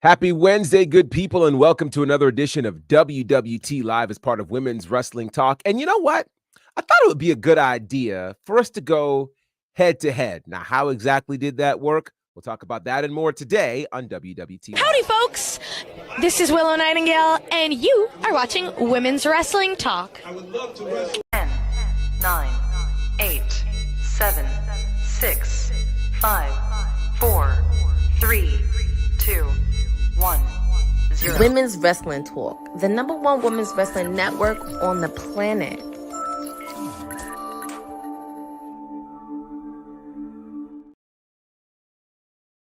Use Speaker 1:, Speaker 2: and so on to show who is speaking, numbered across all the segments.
Speaker 1: Happy Wednesday, good people, and welcome to another edition of WWT Live as part of Women's Wrestling Talk. And you know what? I thought it would be a good idea for us to go head-to-head. Now, how exactly did that work? We'll talk about that and more today on WWT Live.
Speaker 2: Howdy, folks. This is Willow Nightingale, and you are watching Women's Wrestling Talk.
Speaker 3: 10, 9, 8, 7, 6, 5, 4, 3, 2, 1, 0.
Speaker 4: Women's Wrestling Talk, the number one women's wrestling network on the planet.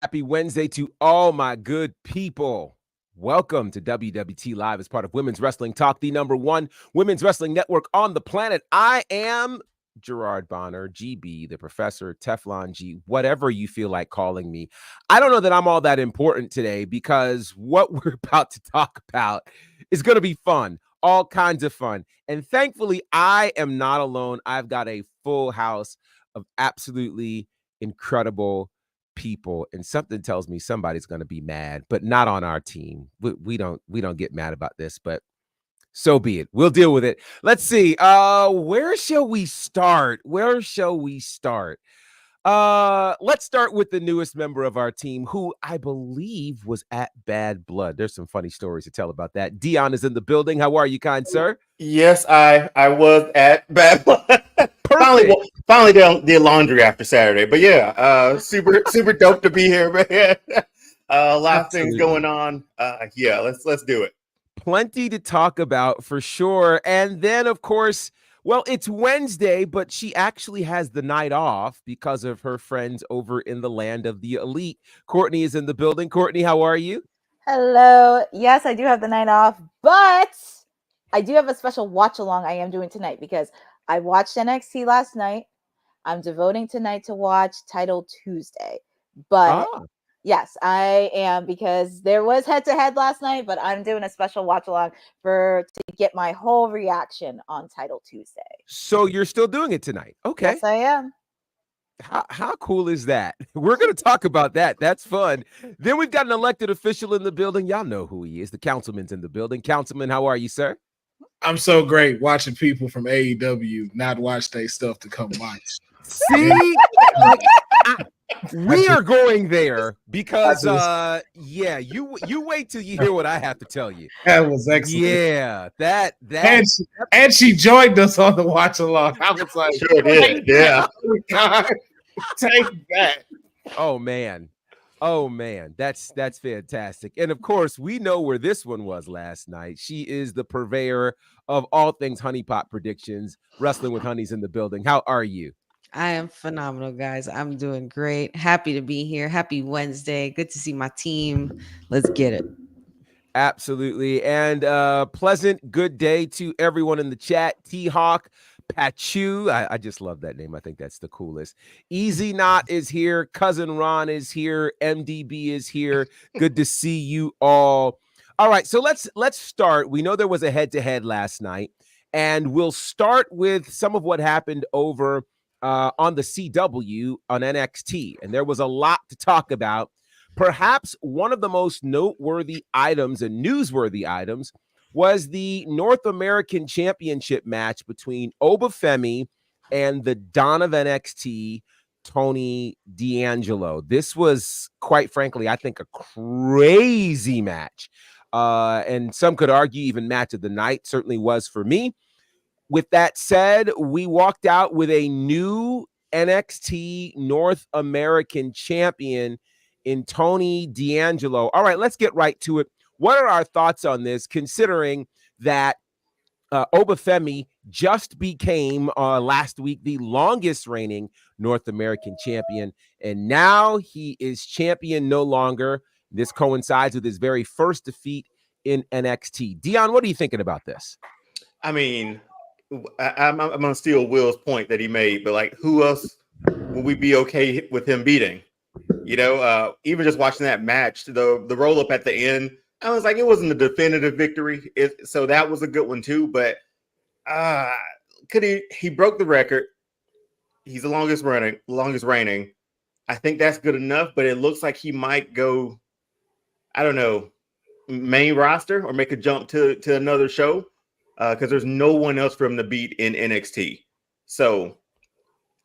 Speaker 1: Happy Wednesday to all my good people. Welcome to WWT Live as part of Women's Wrestling Talk, the number one women's wrestling network on the planet. I am Gerard Bonner, GB, the Professor, Teflon G, whatever you feel like calling me. I don't know that I'm all that important today because what we're about to talk about is going to be fun, all kinds of fun. And thankfully, I am not alone. I've got a full house of absolutely incredible people, and something tells me somebody's going to be mad, but not on our team. We don't get mad about this, but so be it. We'll deal with it. Let's see. Where shall we start? Let's start with the newest member of our team, who I believe was at Bad Blood. There's some funny stories to tell about that. Dion is in the building. How are you, kind sir?
Speaker 5: Yes, I was at Bad Blood. Finally did laundry after Saturday. But yeah, super dope to be here, man. A lot of things going on. Yeah, let's do it.
Speaker 1: Plenty to talk about for sure. And then, of course, well, it's Wednesday, but she actually has the night off because of her friends over in the land of the elite. Courtney is in the building. Courtney, how are you?
Speaker 6: Hello. Yes, I do have the night off, but I do have a special watch along I am doing tonight because I watched NXT last night. I'm devoting tonight to watch Title Tuesday. But yes, I am, because there was head-to-head last night, but I'm doing a special watch-along to get my whole reaction on Title Tuesday.
Speaker 1: So you're still doing it tonight? Okay.
Speaker 6: Yes, I am.
Speaker 1: How cool is that? We're going to talk about that. That's fun. Then we've got an elected official in the building. Y'all know who he is. The councilman's in the building. Councilman, how are you, sir?
Speaker 7: I'm so great watching people from AEW not watch their stuff to come watch.
Speaker 1: See? We are going there because you wait till you hear what I have to tell you.
Speaker 7: That was excellent.
Speaker 1: Yeah, that
Speaker 7: and she joined us on the watch along. I was like,
Speaker 5: sure did. Yeah.
Speaker 7: Oh God, take that.
Speaker 1: Oh man, that's fantastic. And of course, we know where this one was last night. She is the purveyor of all things honeypot predictions. Wrestling with Honey's in the building. How are you?
Speaker 8: I am phenomenal, guys. I'm doing great. Happy to be here. Happy Wednesday. Good to see my team. Let's get it.
Speaker 1: Absolutely. And pleasant good day to everyone in the chat. T-Hawk, Pachu. I just love that name. I think that's the coolest. Easy Knot is here. Cousin Ron is here. MDB is here. Good to see you all. All right, so let's start. We know there was a head-to-head last night, and we'll start with some of what happened over on the CW on NXT. And there was a lot to talk about. Perhaps one of the most noteworthy items and newsworthy items was the North American Championship match between Obafemi and the Don of NXT, Tony D'Angelo. This was, quite frankly, I think a crazy match. And some could argue even match of the night. Certainly was for me. With that said, we walked out with a new NXT North American champion in Tony D'Angelo. All right, let's get right to it. What are our thoughts on this, considering that Obafemi just became last week the longest reigning North American champion, and now he is champion no longer. This coincides with his very first defeat in NXT. Dion, what are you thinking about this?
Speaker 5: I mean, I'm going to steal Will's point that he made, but like, who else would we be okay with him beating? You know, even just watching that match, the roll up at the end, I was like, it wasn't a definitive victory. So that was a good one too. But he broke the record. He's the longest reigning. I think that's good enough, but it looks like he might go I don't know, main roster or make a jump to another show, because there's no one else for him to beat in NXT. So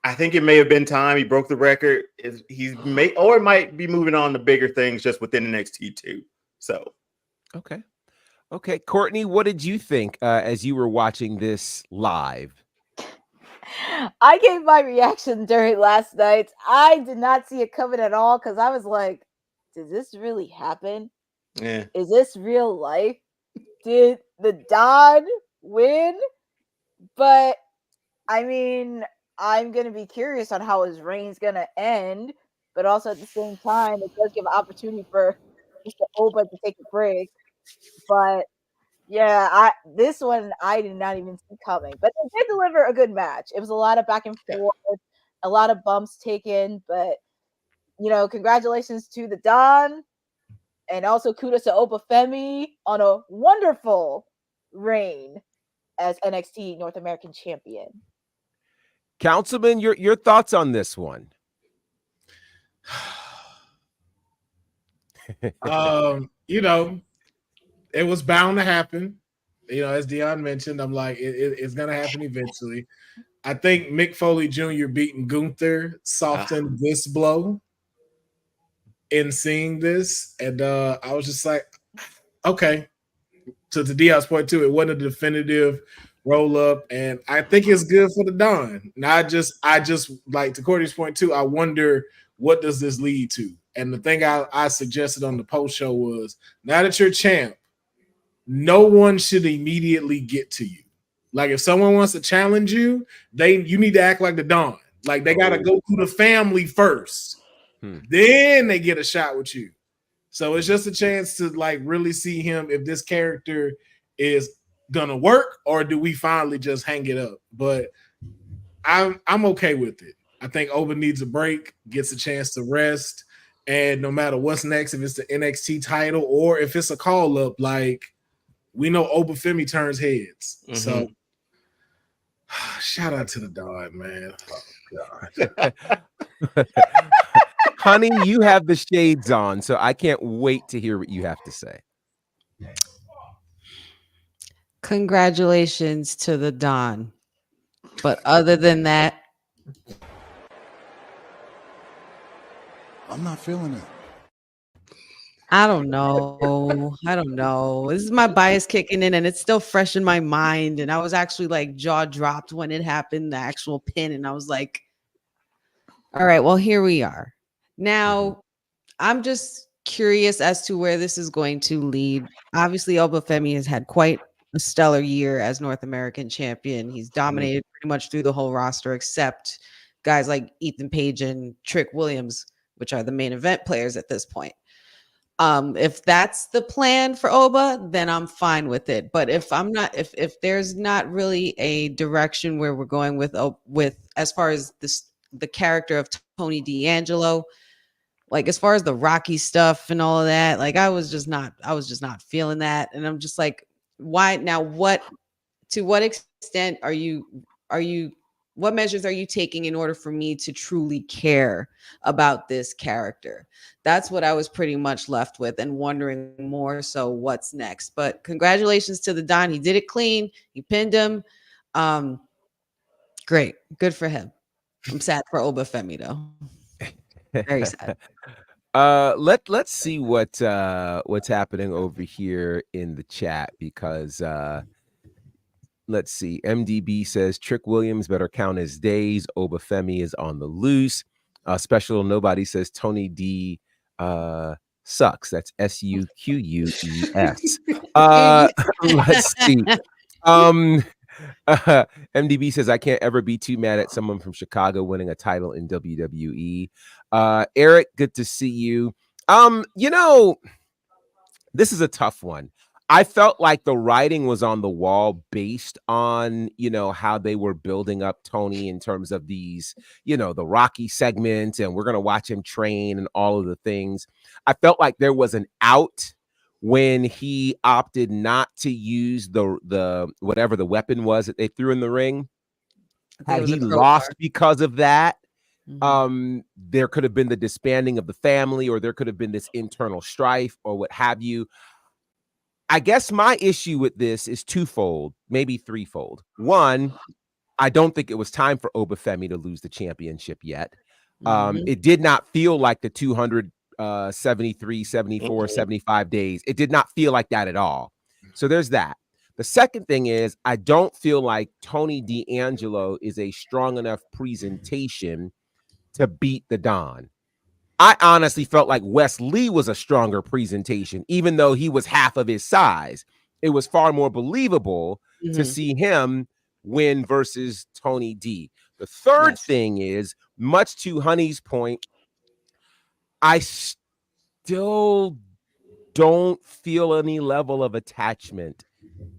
Speaker 5: I think it may have been time. He broke the record. He's might be moving on to bigger things just within NXT too. So
Speaker 1: okay, Courtney, what did you think as you were watching this live?
Speaker 6: I gave my reaction during last night. I did not see it coming at all because I was like, did this really happen?
Speaker 5: yeah,
Speaker 6: Is this real life? Did the Don win? But I mean, I'm gonna be curious on how his reign's gonna end, but also at the same time, it does give an opportunity for Mr. Oba to take a break. But yeah, this one I did not even see coming. But they did deliver a good match. It was a lot of back and forth, a lot of bumps taken, but congratulations to the Don. And also kudos to Obafemi on a wonderful reign as NXT North American champion.
Speaker 1: Councilman, your thoughts on this one?
Speaker 7: It was bound to happen. As Dion mentioned, I'm like, it's going to happen eventually. I think Mick Foley Jr. beating Gunther softened this blow in seeing this. And I was just like, okay. To Dion's point too, it wasn't a definitive roll up, and I think it's good for the Don. And I just like to Courtney's point too, I wonder what does this lead to? And the thing I suggested on the post show was, now that you're champ, no one should immediately get to you. Like if someone wants to challenge you, you need to act like the Don. Like they got to go through the family first. Then they get a shot with you. So it's just a chance to like really see him if this character is gonna work, or do we finally just hang it up? But I'm okay with it. I think Oba needs a break, gets a chance to rest, and no matter what's next, if it's the NXT title or if it's a call up, like we know Obafemi turns heads. Mm-hmm. So shout out to the Don, man. Oh,
Speaker 1: God. Honey, you have the shades on, so I can't wait to hear what you have to say.
Speaker 8: Congratulations to the Don. But other than that,
Speaker 9: I'm not feeling it.
Speaker 8: I don't know. This is my bias kicking in, and it's still fresh in my mind. And I was actually like jaw dropped when it happened, the actual pin. And I was like, all right, well, here we are. Now, I'm just curious as to where this is going to lead. Obviously, Obafemi has had quite a stellar year as North American champion. He's dominated pretty much through the whole roster, except guys like Ethan Page and Trick Williams, which are the main event players at this point. If that's the plan for Oba, then I'm fine with it. But if there's not really a direction where we're going with as far as the character of Tony D'Angelo, like as far as the Rocky stuff and all of that, like I was just not feeling that. And I'm just like, why now? To what extent what measures are you taking in order for me to truly care about this character? That's what I was pretty much left with and wondering more so what's next. But congratulations to the Don. He did it clean. He pinned him. Great. Good for him. I'm sad for Obafemi though. Very sad.
Speaker 1: Let's see what's happening over here in the chat, because let's see. MDB says Trick Williams better count his days. Obafemi is on the loose. Special Nobody says Tony D sucks. That's SUQUES. Let's see. MDB says I can't ever be too mad at someone from Chicago winning a title in WWE. Eric, good to see you. This is a tough one. I felt like the writing was on the wall based on, how they were building up Tony in terms of these, the Rocky segments, and we're going to watch him train and all of the things. I felt like there was an out when he opted not to use the whatever the weapon was that they threw in the ring. Had he lost because of that, There could have been the disbanding of the family, or there could have been this internal strife or what have you. I guess my issue with this is twofold, maybe threefold. One, I don't think it was time for Obafemi to lose the championship yet. It did not feel like the 273, 74, 75 days. It did not feel like that at all. So there's that. The second thing is, I don't feel like Tony D'Angelo is a strong enough presentation to beat the Don. I honestly felt like Wes Lee was a stronger presentation, even though he was half of his size. It was far more believable to see him win versus Tony D. The third thing is, much to Honey's point, I still don't feel any level of attachment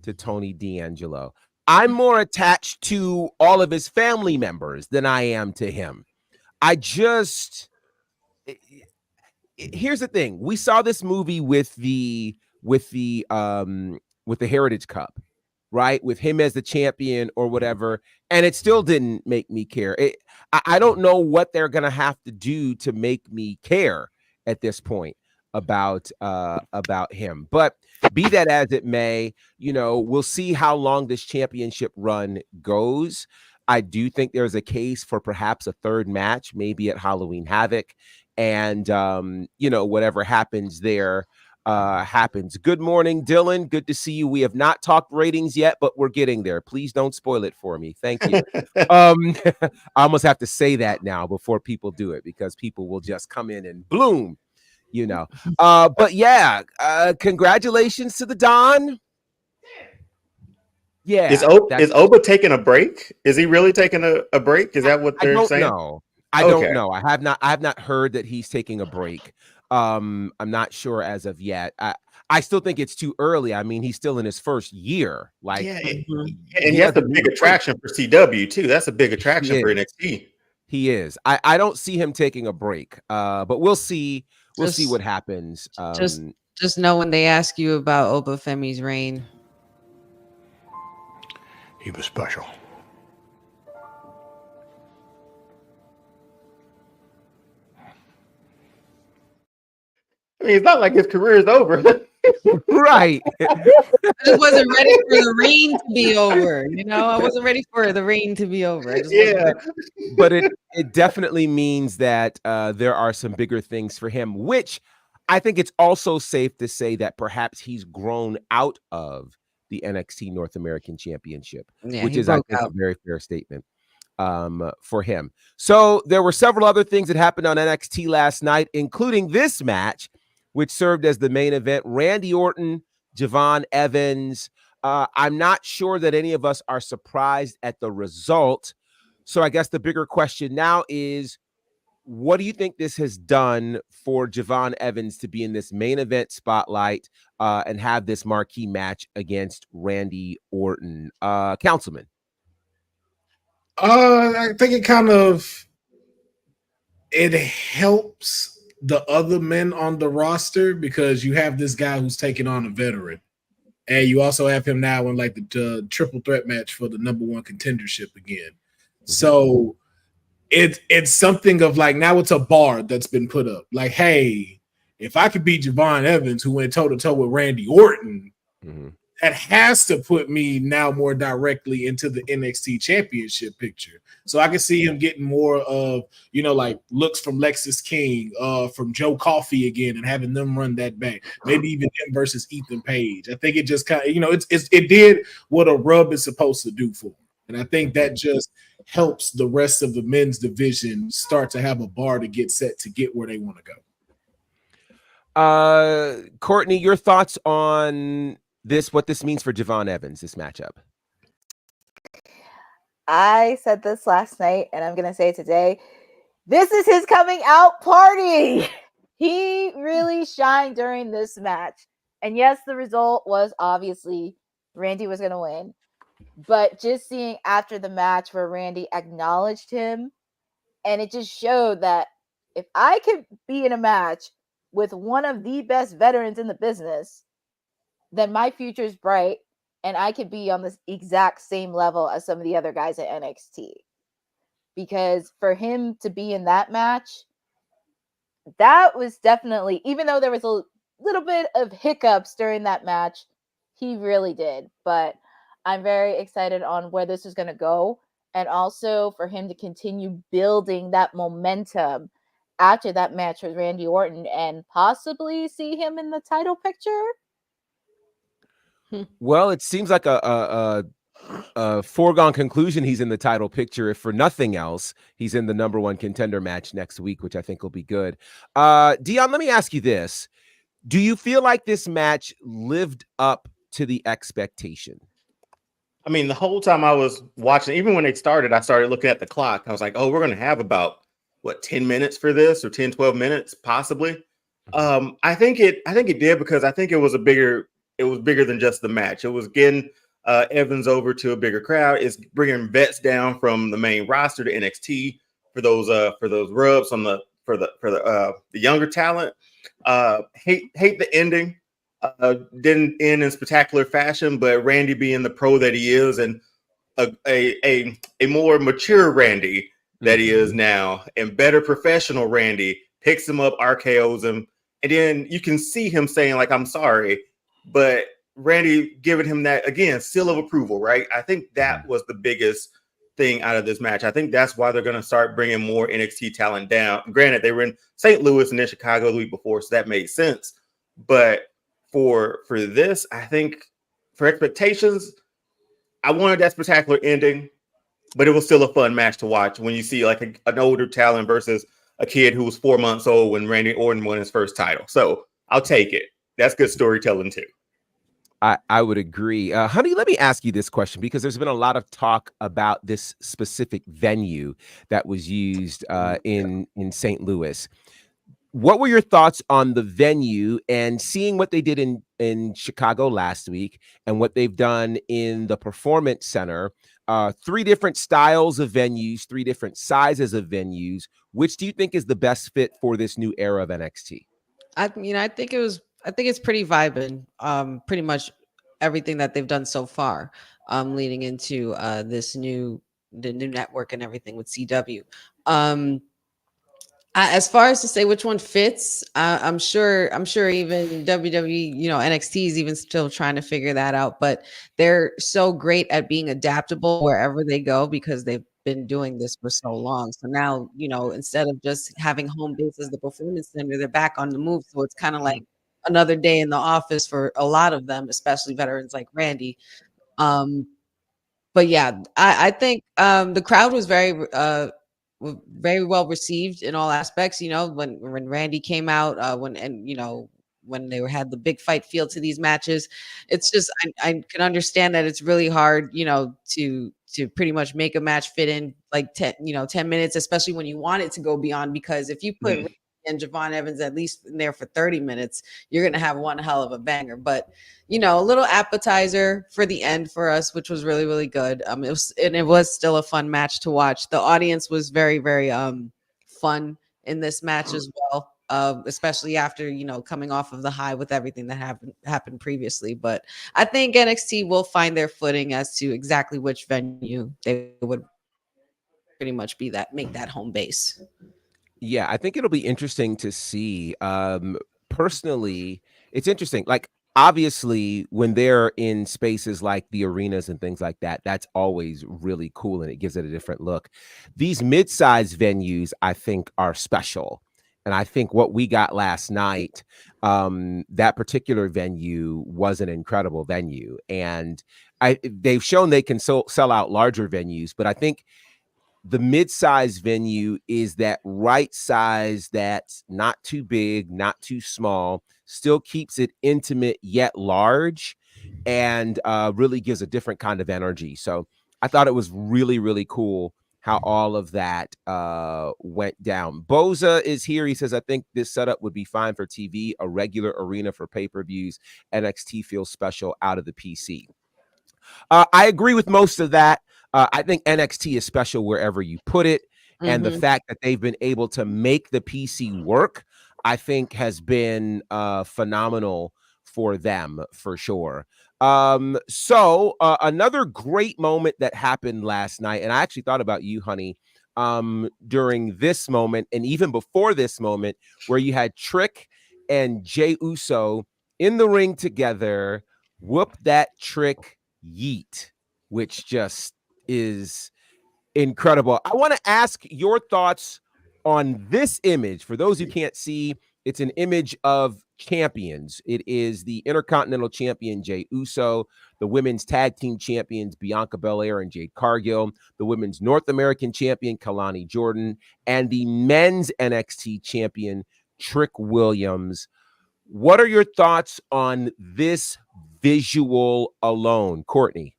Speaker 1: to Tony D'Angelo. I'm more attached to all of his family members than I am to him. Here's the thing. We saw this movie with the Heritage Cup, right? With him as the champion or whatever, and it still didn't make me care. I don't know what they're gonna have to do to make me care at this point about him. But be that as it may, we'll see how long this championship run goes. I do think there's a case for perhaps a third match, maybe at Halloween Havoc. And, whatever happens there happens. Good morning, Dylan. Good to see you. We have not talked ratings yet, but we're getting there. Please don't spoil it for me. Thank you. I almost have to say that now before people do it, because people will just come in and bloom, But yeah, congratulations to the Don. Yeah.
Speaker 5: Is Oba taking a break? Is he really taking a break? Is that what they're saying?
Speaker 1: I don't know. I have not heard that he's taking a break. I'm not sure as of yet. I still think it's too early. I mean, he's still in his first year. Like,
Speaker 5: and that's a big attraction for CW too. That's a big attraction for NXT.
Speaker 1: He is. I don't see him taking a break. But we'll see. We'll see what happens.
Speaker 8: Just know when they ask you about Obafemi's reign,
Speaker 9: he was special.
Speaker 5: I mean, it's not like his career is over.
Speaker 1: Right.
Speaker 8: I just wasn't ready for the reign to be over. I wasn't ready for the reign to be over.
Speaker 1: But it definitely means that there are some bigger things for him, which I think it's also safe to say that perhaps he's grown out of the NXT North American Championship, which is, I think, a very fair statement for him. So there were several other things that happened on NXT last night, including this match, which served as the main event. Randy Orton, Javon Evans. I'm not sure that any of us are surprised at the result. So I guess the bigger question now is, what do you think this has done for Javon Evans to be in this main event spotlight and have this marquee match against Randy Orton? Councilman.
Speaker 7: I think it helps the other men on the roster, because you have this guy who's taking on a veteran, and you also have him now in like the triple threat match for the #1 contendership again. So it's something of like, now it's a bar that's been put up. Like, hey, if I could beat Javon Evans, who went toe to toe with Randy Orton, that has to put me now more directly into the NXT championship picture. So I can see him getting more of, like looks from Lexis King, from Joe Coffey again, and having them run that back. Maybe even him versus Ethan Page. I think it just kind of, it did what a rub is supposed to do for him. And I think that just helps the rest of the men's division start to have a bar to get set to get where they want to
Speaker 1: go. Courtney, your thoughts on what this means for Javon Evans, this matchup?
Speaker 6: I said this last night, and I'm going to say it today. This is his coming out party. He really shined during this match. And yes, the result was obviously Randy was going to win. But just seeing after the match where Randy acknowledged him, and it just showed that if I could be in a match with one of the best veterans in the business, then my future is bright, and I could be on this exact same level as some of the other guys at NXT. because for him to be in that match, that was definitely, even though there was a little bit of hiccups during that match, he really did. But I'm very excited on where this is going to go, and also for him to continue building that momentum after that match with Randy Orton and possibly see him in the title picture.
Speaker 1: Well, it seems like a foregone conclusion he's in the title picture. If for nothing else, he's in the number one contender match next week, which I think will be good. Dion, let me ask you this. Do you feel like this match lived up to the expectation?
Speaker 5: I mean, the whole time I was watching, even when they started, I started looking at the clock. I was like, oh, we're going to have about, 10 minutes for this, or 10, 12 minutes, possibly. I think it did, because I think it was bigger than just the match. It was getting Evans over to a bigger crowd. It's bringing vets down from the main roster to NXT for those rubs on for the younger talent. Hate the ending. Didn't end in spectacular fashion, but Randy, being the pro that he is, and a more mature Randy that he is now, and better professional Randy, picks him up, RKOs him, and then you can see him saying, like, I'm sorry, but Randy giving him that, again, seal of approval, right? I think that was the biggest thing out of this match. I think that's why they're going to start bringing more NXT talent down. Granted, they were in St. Louis and then Chicago the week before, so that made sense. But for this, I think for expectations, I wanted that spectacular ending, but it was still a fun match to watch when you see like an older talent versus a kid who was 4 months old when Randy Orton won his first title. So I'll take it. That's good storytelling too.
Speaker 1: I would agree. Honey, let me ask you this question, because there's been a lot of talk about this specific venue that was used in St. Louis. What were your thoughts on the venue and seeing what they did in Chicago last week and what they've done in the Performance Center? 3 different styles of venues, 3 different sizes of venues. Which do you think is the best fit for this new era of NXT?
Speaker 8: I think it's pretty vibing. Pretty much everything that they've done so far, leading into the new network and everything with CW. As far as to say which one fits, I'm sure even WWE, NXT is even still trying to figure that out. But they're so great at being adaptable wherever they go, because they've been doing this for so long. So now, instead of just having home base as the Performance Center, they're back on the move. So it's kind of like another day in the office for a lot of them, especially veterans like Randy. But yeah, I think the crowd was very well received in all aspects. When Randy came out, when they had the big fight feel to these matches, it's just I can understand that it's really hard, to pretty much make a match fit in like 10 minutes, especially when you want it to go beyond. Because if you put Randy and Javon Evans at least in there for 30 minutes, you're gonna have one hell of a banger. But a little appetizer for the end for us, which was really, really good. It was still a fun match to watch. The audience was very, very fun in this match as well, especially after coming off of the high with everything that happened previously. But I think NXT will find their footing as to exactly which venue they would pretty much make that home base.
Speaker 1: Yeah, I think it'll be interesting to see. Personally, it's interesting. Like, obviously, when they're in spaces like the arenas and things like that, that's always really cool and it gives it a different look. These mid-size venues, I think, are special. And I think what we got last night, that particular venue was an incredible venue. And they've shown they can sell out larger venues, but I think the mid-size venue is that right size that's not too big, not too small, still keeps it intimate yet large, and really gives a different kind of energy. So I thought it was really, really cool how all of that went down. Boza is here. He says, I think this setup would be fine for TV, a regular arena for pay-per-views. NXT feels special out of the PC. I agree with most of that. I think NXT is special wherever you put it. And the fact that they've been able to make the PC work, I think has been phenomenal for them, for sure. So another great moment that happened last night, and I actually thought about you, honey. during this moment and even before this moment, where you had Trick and Jey Uso in the ring together, whoop that Trick yeet, which just is incredible. I want to ask your thoughts on this image. For those who can't see, it's an image of champions. It is the Intercontinental Champion Jey Uso, the Women's Tag Team Champions Bianca Belair and Jade Cargill, the Women's North American Champion Kalani Jordan, and the Men's NXT Champion Trick Williams. What are your thoughts on this visual alone, Courtney?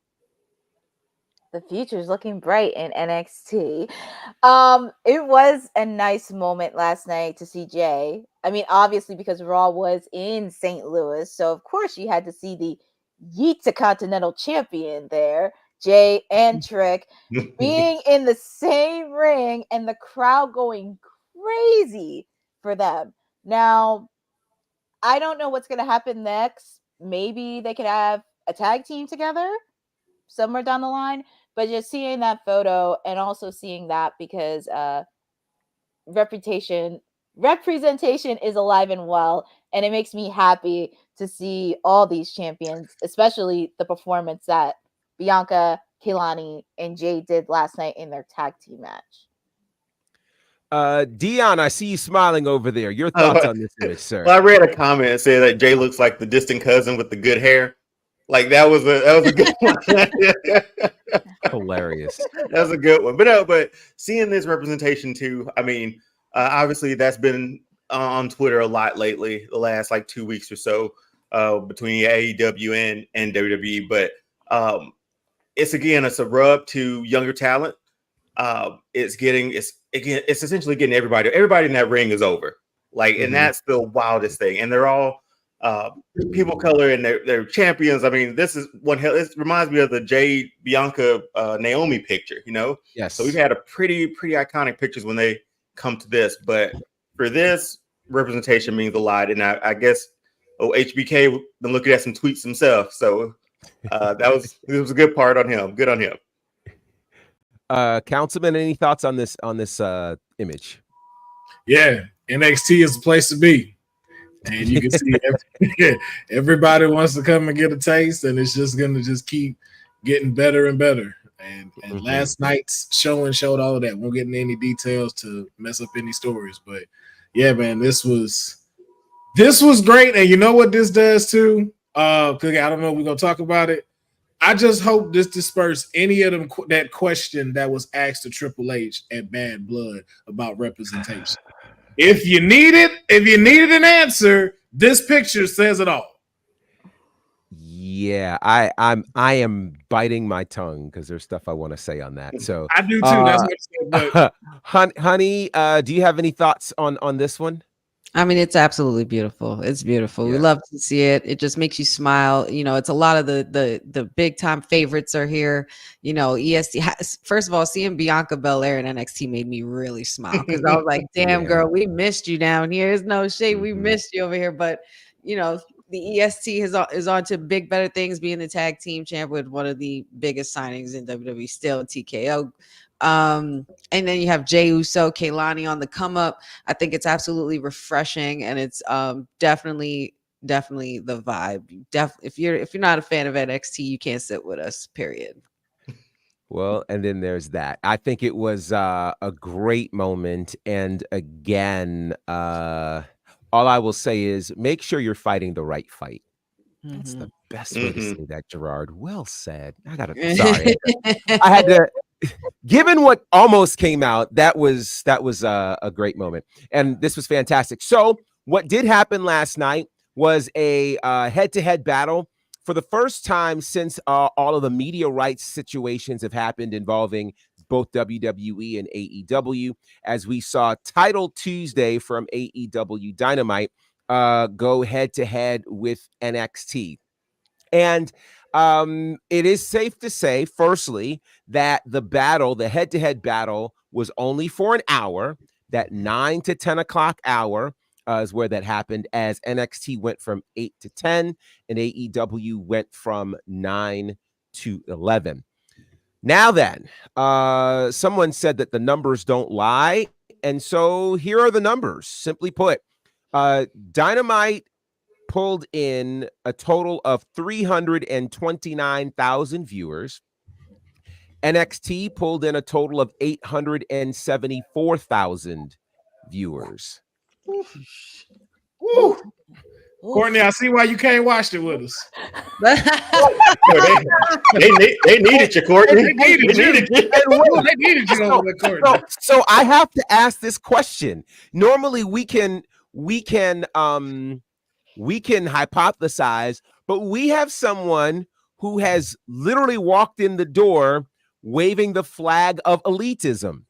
Speaker 6: The future's looking bright in NXT. It was a nice moment last night to see Jay. I mean, obviously because Raw was in St. Louis, so of course you had to see the Yeet Continental Champion there, Jay and Trick, being in the same ring and the crowd going crazy for them. Now, I don't know what's going to happen next. Maybe they could have a tag team together somewhere down the line. But just seeing that photo and also seeing that because representation is alive and well, and it makes me happy to see all these champions, especially the performance that Bianca, Kehlani, and Jay did last night in their tag team match.
Speaker 1: Dion, I see you smiling over there. Your thoughts on this image, sir?
Speaker 5: Well, I read a comment that said that Jay looks like the distant cousin with the good hair. Like that was a good one.
Speaker 1: Hilarious.
Speaker 5: That was a good one. But seeing this representation too, I mean, obviously that's been on Twitter a lot lately, the last like 2 weeks or so, between AEW and WWE. But it's a rub to younger talent. It's essentially getting everybody in that ring is over. Like, and that's the wildest thing. And they're all people of color and they're champions. I mean, this is one hell. It reminds me of the Jade Bianca Naomi picture, you know?
Speaker 1: Yes.
Speaker 5: So we've had a pretty iconic pictures when they come to this, but for this representation means a lot. And I guess HBK been looking at some tweets himself. So it was a good part on him. Good on him.
Speaker 1: Councilman, any thoughts on this image?
Speaker 7: Yeah, NXT is the place to be. And you can see everybody wants to come and get a taste, and it's just going to just keep getting better and better. And last night's showing showed all of that. Won't get into any details to mess up any stories, but yeah, man, this was great. And you know what this does too? Cookie, I don't know if we're gonna talk about it. I just hope this dispersed any of them that question that was asked to Triple H at Bad Blood about representation. If you needed an answer, this picture says it all.
Speaker 1: Yeah, I am biting my tongue because there's stuff I want to say on that. So
Speaker 7: I do too. That's what I
Speaker 1: said. Honey, do you have any thoughts on this one?
Speaker 8: I mean, it's absolutely beautiful. It's beautiful. Yeah. We love to see it. It just makes you smile. You know, it's a lot of the big time favorites are here. You know, EST. First of all, seeing Bianca Belair in NXT made me really smile because I was like, "Damn, girl, we missed you down here. There's no shade. We missed you over here." But you know, the EST is on to big, better things. Being the tag team champ with one of the biggest signings in WWE still, TKO. And then you have Jey Uso, Kehlani on the come up. I think it's absolutely refreshing, and it's definitely the vibe. If you're not a fan of NXT, you can't sit with us. Period.
Speaker 1: Well, and then there's that. I think it was a great moment, and again, all I will say is make sure you're fighting the right fight. That's the best way to say that, Gerard. Well said. Sorry. I had to. Given what almost came out, that was a great moment, and this was fantastic. So what did happen last night was a head-to-head battle for the first time since all of the media rights situations have happened involving both WWE and AEW, as we saw Title Tuesday from AEW Dynamite go head-to-head with NXT. And it is safe to say, firstly, that the head-to-head battle was only for an hour. That 9 to 10 o'clock hour is where that happened, as NXT went from 8 to 10 and AEW went from 9 to 11. Now then, someone said that the numbers don't lie. And so here are the numbers. Simply put, Dynamite pulled in a total of 329,000 viewers. NXT pulled in a total of 874,000 viewers.
Speaker 7: Woo. Courtney, I see why you can't watch it with us.
Speaker 5: They needed you, Courtney.
Speaker 7: They needed you over there, Courtney.
Speaker 1: So I have to ask this question. Normally we can hypothesize, but we have someone who has literally walked in the door waving the flag of elitism.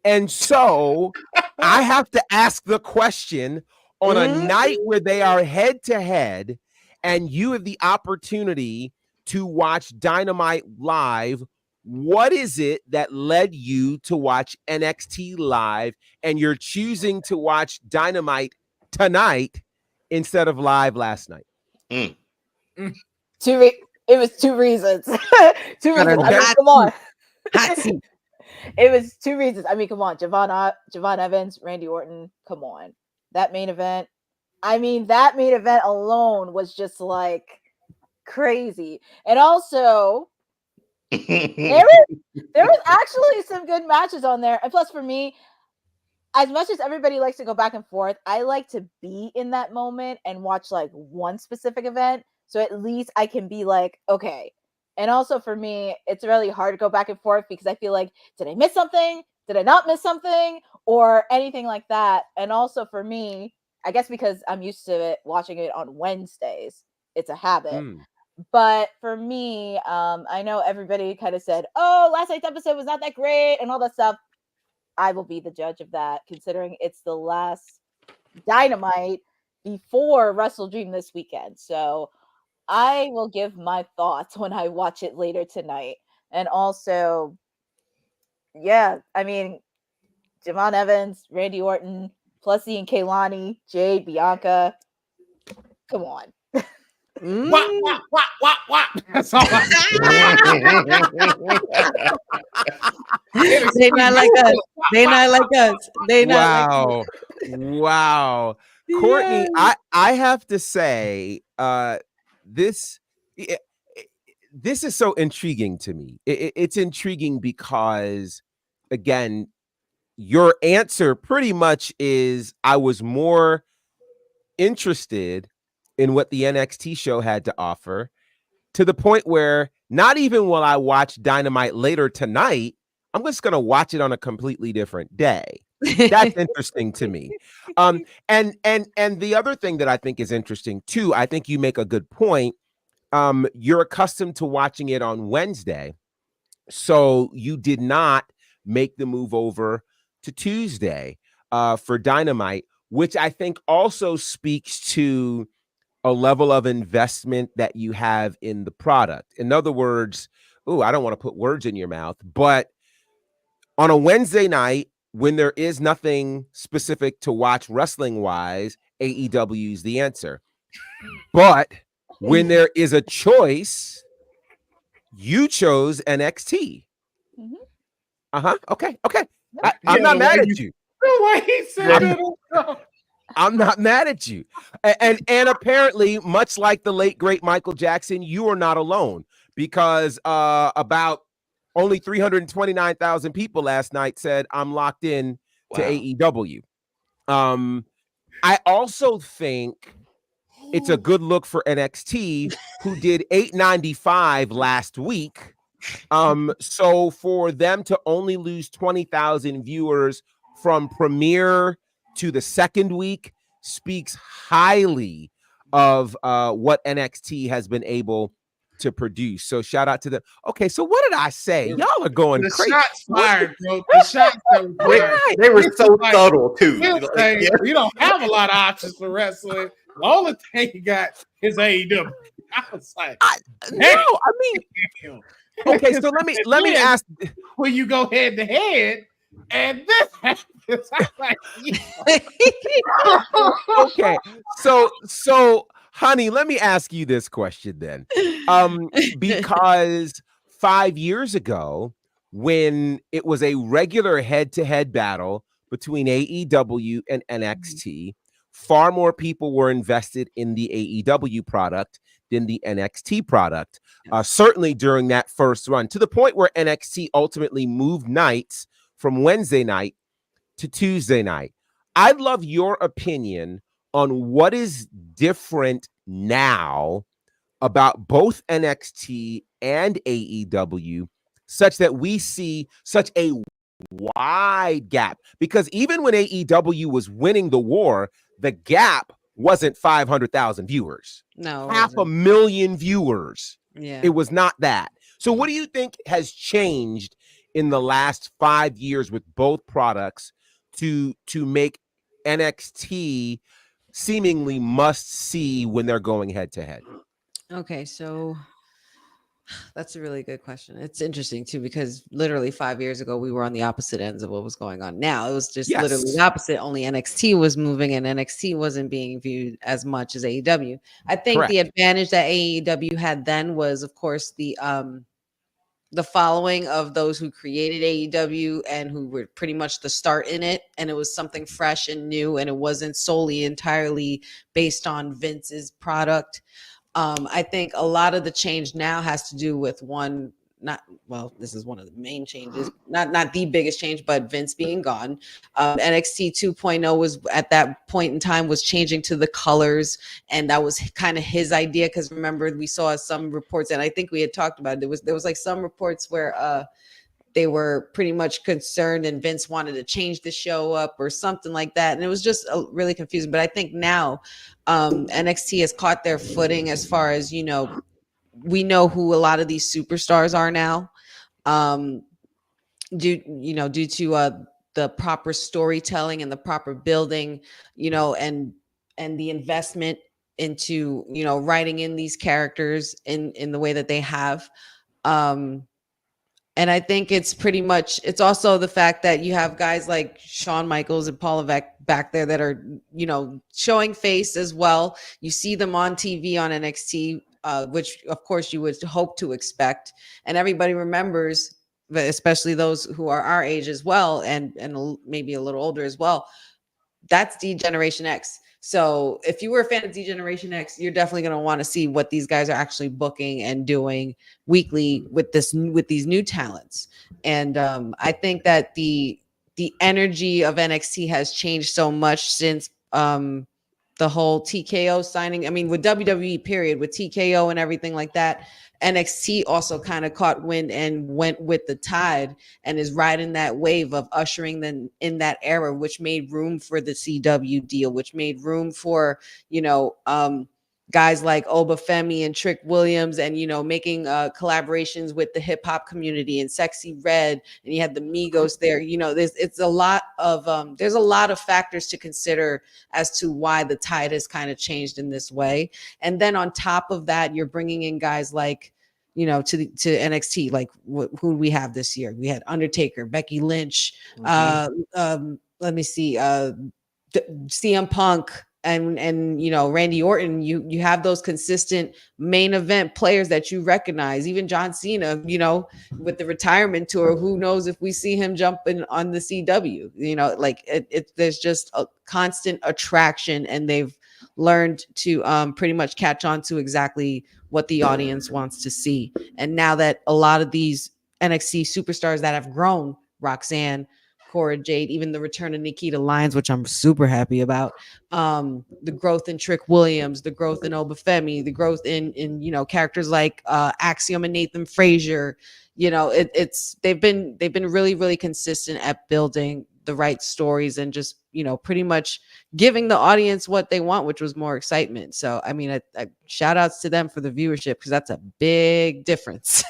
Speaker 1: And so I have to ask the question, on a night where they are head to head and you have the opportunity to watch Dynamite live, what is it that led you to watch NXT live and you're choosing to watch Dynamite tonight instead of live last night?
Speaker 6: It was two reasons. Two reasons.
Speaker 8: Okay.
Speaker 6: I mean, come on.
Speaker 8: Hot seat.
Speaker 6: It was two reasons. I mean, come on. Javon Evans, Randy Orton, come on. That main event alone was just like crazy. And also, there was actually some good matches on there. And plus, for me, as much as everybody likes to go back and forth, I like to be in that moment and watch like one specific event. So at least I can be like, okay. And also for me, it's really hard to go back and forth because I feel like, did I miss something? Did I not miss something? Or anything like that. And also for me, I guess because I'm used to it watching it on Wednesdays, it's a habit. But for me, I know everybody kind of said, oh, last night's episode was not that great and all that stuff. I will be the judge of that, considering it's the last Dynamite before Wrestle Dream this weekend. So I will give my thoughts when I watch it later tonight. And also, yeah, I mean, Javon Evans, Randy Orton, Plessy and Kaylani, Jade, Bianca. Come on.
Speaker 7: Wop. That's all
Speaker 8: They not like us. They not like us. They not
Speaker 1: Wow. Wow. Courtney, I have to say, this is so intriguing to me. It's intriguing because, again, your answer pretty much is I was more interested in what the NXT show had to offer, to the point where not even will I watch Dynamite later tonight, I'm just going to watch it on a completely different day. That's interesting to me. And the other thing that I think is interesting too, I think you make a good point. You're accustomed to watching it on Wednesday, so you did not make the move over to Tuesday for Dynamite, which I think also speaks to a level of investment that you have in the product. In other words, I don't want to put words in your mouth, but on a Wednesday night, when there is nothing specific to watch wrestling-wise, AEW is the answer. But when there is a choice, you chose NXT. Okay. I'm not mad at you.
Speaker 7: The way he said it.
Speaker 1: I'm not mad at you. And apparently, much like the late, great Michael Jackson, you are not alone, because about only 329,000 people last night said, I'm locked in to AEW. I also think it's a good look for NXT, who did 895 last week. So for them to only lose 20,000 viewers from premiere to the second week speaks highly of what NXT has been able to produce. So shout out to them. Okay, so what did I say? Y'all are going
Speaker 7: the
Speaker 1: crazy.
Speaker 7: Shots fired, bro. The shots that were fired.
Speaker 5: They were so subtle too.
Speaker 7: You don't have a lot of options for wrestling. The only thing you got is AEW. I was like,
Speaker 1: okay, so let me ask.
Speaker 7: When you go head to head, and this happens, I'm like,
Speaker 1: okay, so honey, let me ask you this question then, because 5 years ago, when it was a regular head-to-head battle between AEW and NXT, far more people were invested in the AEW product than the NXT product, certainly during that first run, to the point where NXT ultimately moved nights from Wednesday night to Tuesday night. I'd love your opinion on what is different now about both NXT and AEW, such that we see such a wide gap. Because even when AEW was winning the war, the gap wasn't 500,000 viewers.
Speaker 8: No,
Speaker 1: Half a million viewers.
Speaker 8: Yeah.
Speaker 1: It was not that. So what do you think has changed in the last 5 years with both products to make NXT seemingly must see when they're going head to head?
Speaker 8: Okay, so that's a really good question. It's interesting too, because literally 5 years ago we were on the opposite ends of what was going on. Now it was just literally the opposite. Only NXT was moving, and NXT wasn't being viewed as much as AEW. I think the advantage that AEW had then was, of course, the following of those who created AEW and who were pretty much the start in it, and it was something fresh and new, and it wasn't solely entirely based on Vince's product. I think a lot of the change now has to do with this is one of the main changes, not the biggest change, but Vince being gone. NXT 2.0 was at that point in time was changing to the colors, and that was kind of his idea. Because remember, we saw some reports, and I think we had talked about it. There was like some reports where they were pretty much concerned, and Vince wanted to change the show up or something like that. And it was just really confusing. But I think now NXT has caught their footing as far as, we know who a lot of these superstars are now, due to the proper storytelling and the proper building, and the investment into, writing in these characters in the way that they have. And I think it's also the fact that you have guys like Shawn Michaels and Paul Levesque back there that are, showing face as well. You see them on TV on NXT, which of course you would hope to expect. And everybody remembers, especially those who are our age as well, and maybe a little older as well, that's D-Generation X. So if you were a fan of D-Generation X, you're definitely going to want to see what these guys are actually booking and doing weekly with these new talents. And I think that the energy of NXT has changed so much since the whole TKO signing. I mean, with WWE period, with TKO and everything like that, NXT also kind of caught wind and went with the tide and is riding that wave of ushering them in that era, which made room for the CW deal, which made room for, guys like Obafemi and Trick Williams, and, making collaborations with the hip hop community and Sexy Red. And you had the Migos there. There's a lot of factors to consider as to why the tide has kind of changed in this way. And then on top of that, you're bringing in guys like, to NXT, like who we have this year. We had Undertaker, Becky Lynch, let me see, CM Punk, and Randy Orton. You have those consistent main event players that you recognize. Even John Cena, with the retirement tour, who knows if we see him jumping on the CW? There's just a constant attraction, and they've learned to pretty much catch on to exactly what the audience wants to see. And now that a lot of these NXT superstars that have grown, Roxanne, Cora Jade, even the return of Nikita Lyons, which I'm super happy about, the growth in Trick Williams, the growth in Obafemi, the growth in characters like Axiom and Nathan Frazier. They've been really, really consistent at building the right stories and just pretty much giving the audience what they want, which was more excitement. So I mean, I shout outs to them for the viewership, because that's a big difference.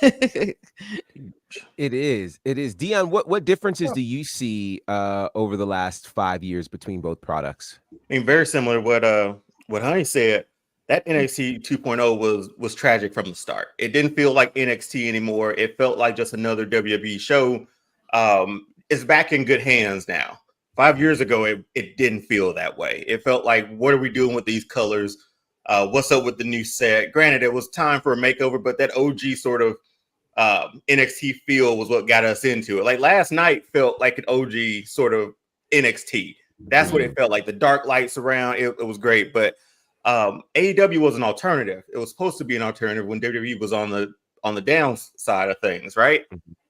Speaker 1: It is Dion, what differences do you see over the last 5 years between both products?
Speaker 5: I mean, very similar to what Honey said. That NXT 2.0 was tragic from the start. It didn't feel like NXT anymore. It felt like just another WWE show. It's back in good hands now. 5 years ago, it didn't feel that way. It felt like, what are we doing with these colors? What's up with the new set? Granted, it was time for a makeover, but that OG sort of NXT feel was what got us into it. Like last night felt like an OG sort of NXT. That's what it felt like. The dark lights around it was great, but AEW was an alternative. It was supposed to be an alternative when WWE was on the downside of things, right?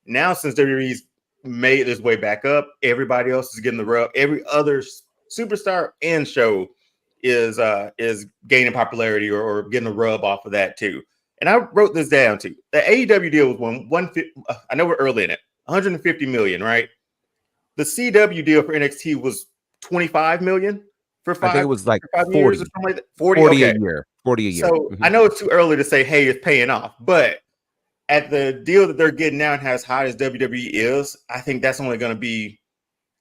Speaker 5: Now, since WWE's made its way back up, everybody else is getting the rub. Every other superstar and show is gaining popularity or getting the rub off of that too. And I wrote this down too. The AEW deal was I know we're early in it, 150 million, right? The CW deal for NXT was 25 million for 5.
Speaker 1: I think it was like
Speaker 5: 5
Speaker 1: 40
Speaker 5: years or something like that. 40
Speaker 1: a
Speaker 5: okay.
Speaker 1: year. 40 a year.
Speaker 5: So I know it's too early to say, hey, it's paying off, but at the deal that they're getting now and as high as WWE is, I think that's only going to be,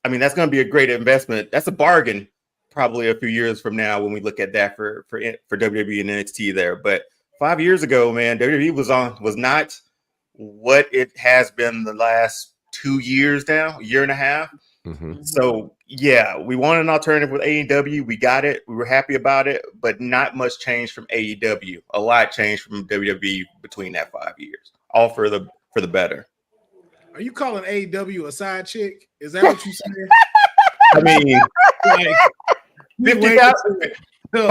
Speaker 5: that's going to be a great investment. That's a bargain probably a few years from now when we look at that for WWE and NXT there. But 5 years ago, man, WWE was not what it has been the last 2 years now, a year and a half. So yeah, we wanted an alternative with AEW. We got it. We were happy about it, but not much changed from AEW. A lot changed from WWE between that 5 years. All for the better.
Speaker 7: Are you calling AEW a side chick? Is that what you said?
Speaker 5: I mean,
Speaker 7: like
Speaker 5: 50,000.
Speaker 7: They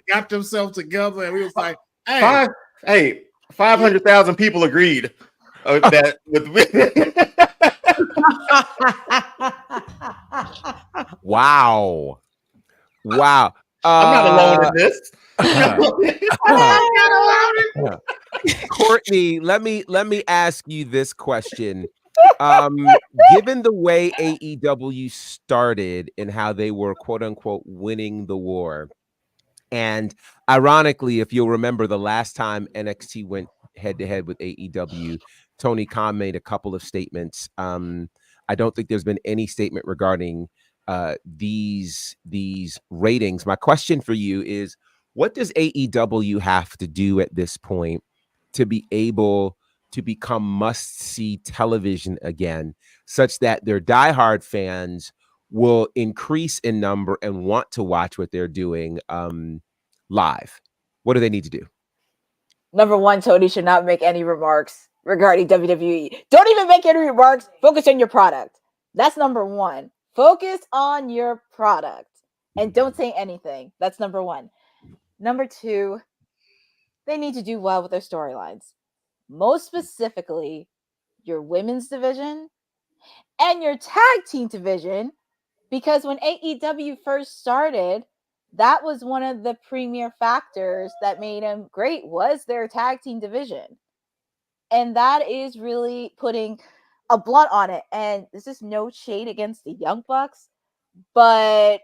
Speaker 7: got themselves together, and we was like, "Hey,
Speaker 5: 500,000 people agreed that with."
Speaker 1: Wow.
Speaker 5: I'm not alone in this.
Speaker 1: Courtney, let me ask you this question. Given the way AEW started and how they were quote unquote winning the war, and ironically, if you'll remember the last time NXT went head to head with AEW, Tony Khan made a couple of statements. I don't think there's been any statement regarding these ratings. My question for you is, what does AEW have to do at this point to be able to become must-see television again, such that their diehard fans will increase in number and want to watch what they're doing live? What do they need to do?
Speaker 6: Number one, Tony should not make any remarks regarding WWE. Don't even make any remarks. Focus on your product. That's number one. Focus on your product and don't say anything. That's number one. Number two, they need to do well with their storylines. Most specifically, your women's division and your tag team division, because when AEW first started, that was one of the premier factors that made them great, was their tag team division. And that is really putting a blunt on it. And this is no shade against the Young Bucks, but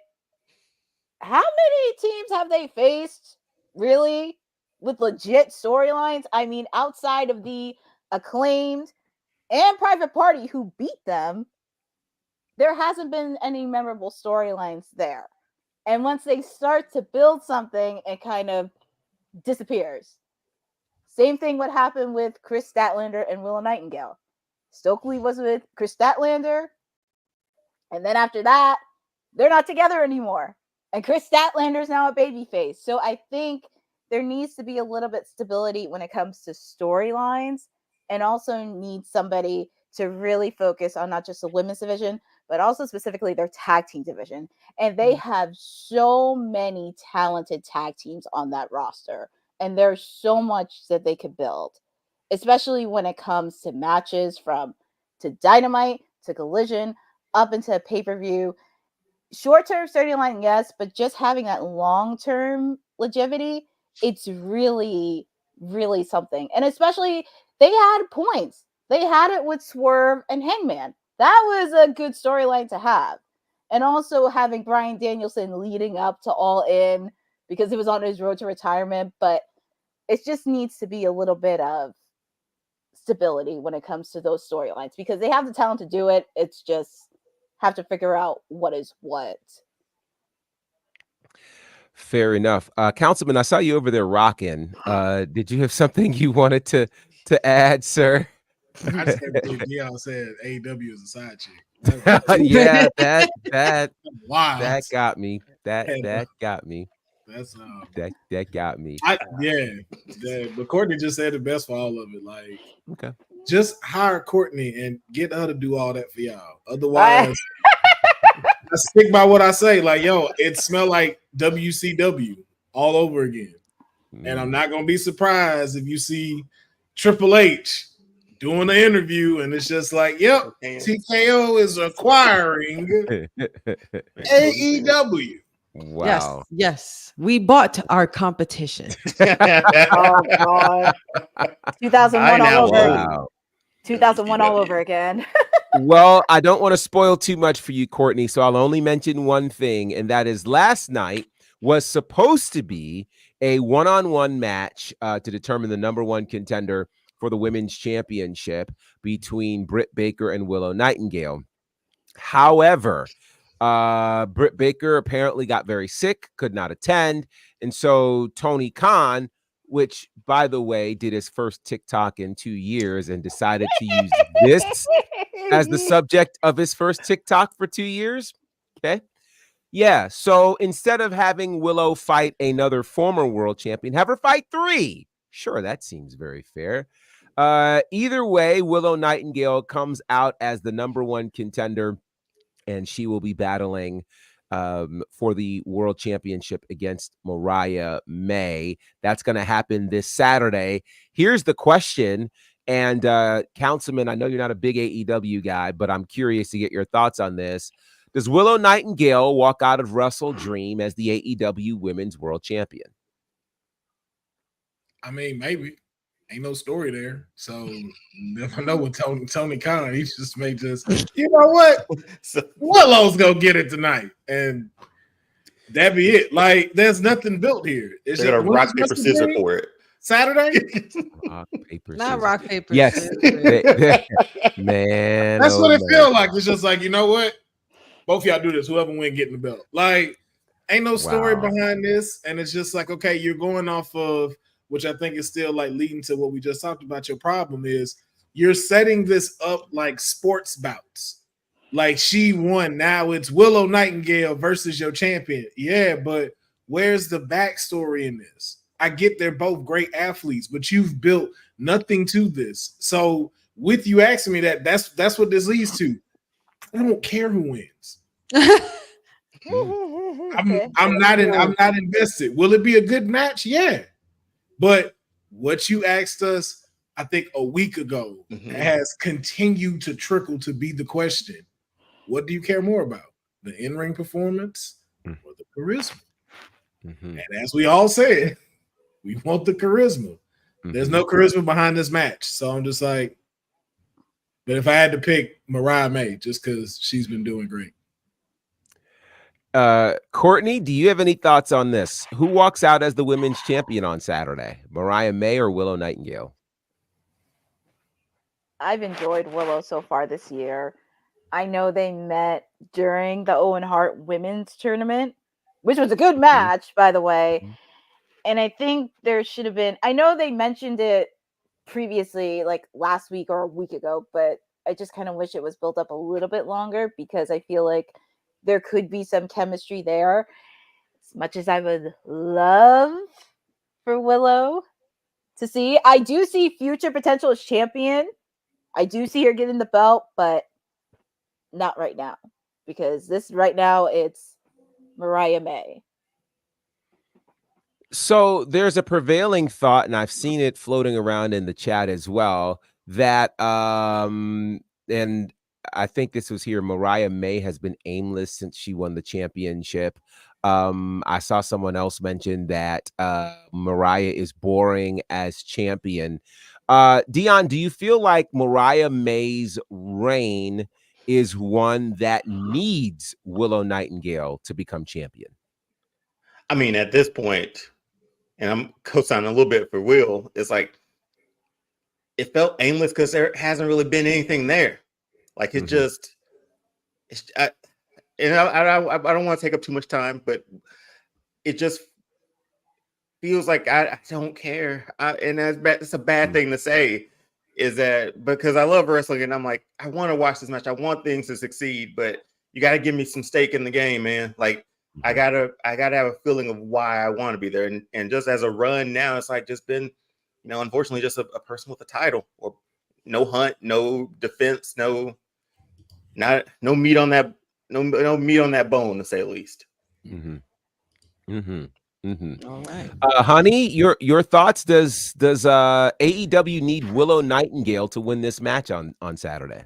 Speaker 6: how many teams have they faced really with legit storylines? I mean, outside of the Acclaimed and Private Party who beat them, there hasn't been any memorable storylines there. And once they start to build something, it kind of disappears. Same thing what happened with Chris Statlander and Willow Nightingale. Stokely was with Chris Statlander, and then after that, they're not together anymore. And Chris Statlander is now a babyface. So I think there needs to be a little bit stability when it comes to storylines, and also need somebody to really focus on not just the women's division, but also specifically their tag team division. And they have so many talented tag teams on that roster. And there's so much that they could build, especially when it comes to matches to Dynamite, to Collision, up into pay-per-view. Short-term storyline, yes, but just having that long-term longevity, it's really, really something. And especially, they had points. They had it with Swerve and Hangman. That was a good storyline to have. And also having Bryan Danielson leading up to All In, because he was on his road to retirement. But it just needs to be a little bit of stability when it comes to those storylines, because they have the talent to do it. It's just have to figure out what is what.
Speaker 1: Fair enough. Councilman, I saw you over there rocking. Did you have something you wanted to add, sir?
Speaker 7: I just can't believe Dion said AEW is a side chick.
Speaker 1: Yeah, that
Speaker 7: Wow.
Speaker 1: that got me. That got me.
Speaker 7: That's
Speaker 1: that got me.
Speaker 7: But Courtney just said the best for all of it. Like,
Speaker 1: Okay,
Speaker 7: just hire Courtney and get her to do all that for y'all. Otherwise, I stick by what I say. Like, yo, it smelled like WCW all over again. And I'm not gonna be surprised if you see Triple H doing the interview and it's just like, yep, TKO is acquiring AEW.
Speaker 1: Wow.
Speaker 8: Yes. We bought our competition.
Speaker 6: Oh God. 2001 all over.
Speaker 1: Wow.
Speaker 6: 2001 all over again.
Speaker 1: Well, I don't want to spoil too much for you, Courtney, so I'll only mention one thing, and that is last night was supposed to be a one-on-one match to determine the number one contender for the women's championship between Britt Baker and Willow Nightingale. However, Britt Baker apparently got very sick, could not attend, and so Tony Khan, which, by the way, did his first TikTok in 2 years and decided to use this as the subject of his first TikTok for 2 years. Okay. Yeah. So instead of having Willow fight another former world champion, have her fight 3. Sure, that seems very fair. Either way, Willow Nightingale comes out as the number one contender, and she will be battling for the world championship against Mariah May. That's going to happen this Saturday. Here's the question. And Councilman, I know you're not a big AEW guy, but I'm curious to get your thoughts on this. Does Willow Nightingale walk out of Wrestle Dream as the AEW Women's World Champion?
Speaker 7: I mean, maybe. Ain't no story there. So if I know what Tony Khan, he just may just, you know what? Willow's gonna get it tonight. And that'd be it. Like, there's nothing built here.
Speaker 5: They're gonna rock, paper, scissors for it.
Speaker 7: Saturday?
Speaker 1: Rock, paper,
Speaker 8: Not
Speaker 1: scissors.
Speaker 8: rock, paper,
Speaker 1: Yes.
Speaker 8: scissors.
Speaker 1: Man.
Speaker 7: That's what it
Speaker 1: man.
Speaker 7: feels like. It's just like, you know what? Both of y'all do this. Whoever win, getting the belt. Like, ain't no story behind this. And it's just like, okay, you're going off of, which I think is still like leading to what we just talked about. Your problem is you're setting this up like sports bouts. Like, she won. Now it's Willow Nightingale versus your champion. Yeah, but where's the backstory in this? I get they're both great athletes, but you've built nothing to this. So with you asking me that, that's what this leads to. I don't care who wins. I'm not invested. Will it be a good match? Yeah. But what you asked us, I think a week ago, has continued to trickle to be the question. What do you care more about? The in-ring performance or the charisma? And as we all said, we want the charisma. There's no charisma behind this match. So I'm just like, but if I had to pick Mariah May, just because she's been doing great.
Speaker 1: Courtney, do you have any thoughts on this? Who walks out as the women's champion on Saturday? Mariah May or Willow Nightingale?
Speaker 6: I've enjoyed Willow so far this year. I know they met during the Owen Hart women's tournament, which was a good match, by the way. And I think there should have been, I know they mentioned it previously, like last week or a week ago, but I just kind of wish it was built up a little bit longer because I feel like there could be some chemistry there. As much as I would love for Willow to see, I do see future potential as champion. I do see her getting the belt, but not right now, because this right now it's Mariah May.
Speaker 1: So there's a prevailing thought, and I've seen it floating around in the chat as well, that and I think this was here, Mariah May has been aimless since she won the championship. I saw someone else mention that Mariah is boring as champion. Dion, do you feel like Mariah May's reign is one that needs Willow Nightingale to become champion?
Speaker 5: I mean, at this point, and I'm co-signing a little bit for Will, it's like it felt aimless because there hasn't really been anything there. Like it just, I don't want to take up too much time, but it just feels like I don't care. And that's bad. It's a bad thing to say, is that because I love wrestling and I'm like, I want to watch this match. I want things to succeed, but you got to give me some stake in the game, man. Like I gotta have a feeling of why I want to be there. And just as a run now, it's like just been, unfortunately, just a person with a title, or no hunt, no defense, no meat on that, no meat on that bone, to say the least.
Speaker 8: All right.
Speaker 1: Honey, your thoughts? Does AEW need Willow Nightingale to win this match on Saturday?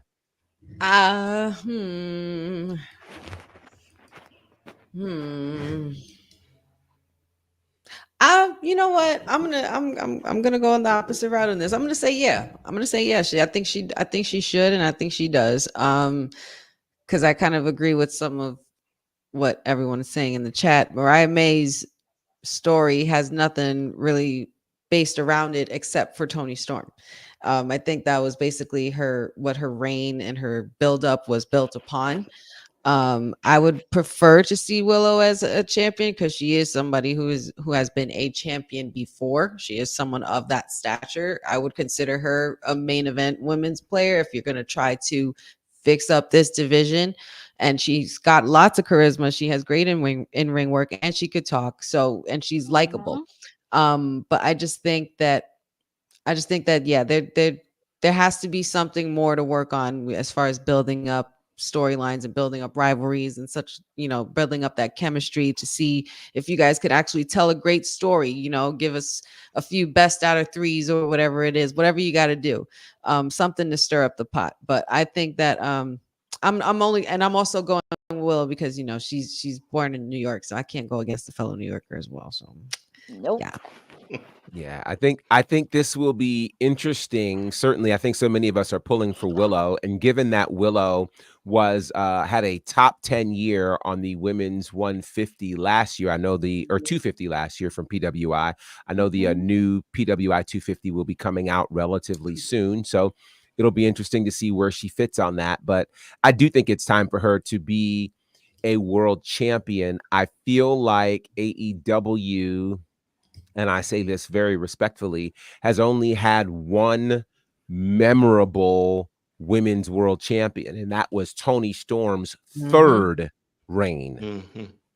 Speaker 8: You know what? I'm gonna go on the opposite route on this. I'm gonna say yeah. I think she should, and I think she does. Because I kind of agree with some of what everyone is saying in the chat. Mariah May's story has nothing really based around it except for Toni Storm. I think that was basically what her reign and her buildup was built upon. I would prefer to see Willow as a champion because she is somebody who has been a champion before. She is someone of that stature. I would consider her a main event women's player if you're going to try to fix up this division. And she's got lots of charisma. She has great in ring work, and she could talk. And she's likable. But I just think that yeah, there has to be something more to work on as far as building up storylines and building up rivalries and such, building up that chemistry to see if you guys could actually tell a great story, give us a few best out of threes or whatever it is, whatever you got to do, something to stir up the pot. But I think that I'm also going Willow because she's born in New York, so I can't go against a fellow New Yorker as well. So
Speaker 6: nope.
Speaker 1: Yeah, I think this will be interesting. Certainly, I think so many of us are pulling for Willow, and given that Willow was had a top 10 year on the women's 150 last year, 250 last year from PWI. I know the new PWI 250 will be coming out relatively soon, so it'll be interesting to see where she fits on that. But I do think it's time for her to be a world champion. I feel like AEW, and I say this very respectfully, has only had one memorable women's world champion, and that was Toni Storm's third reign.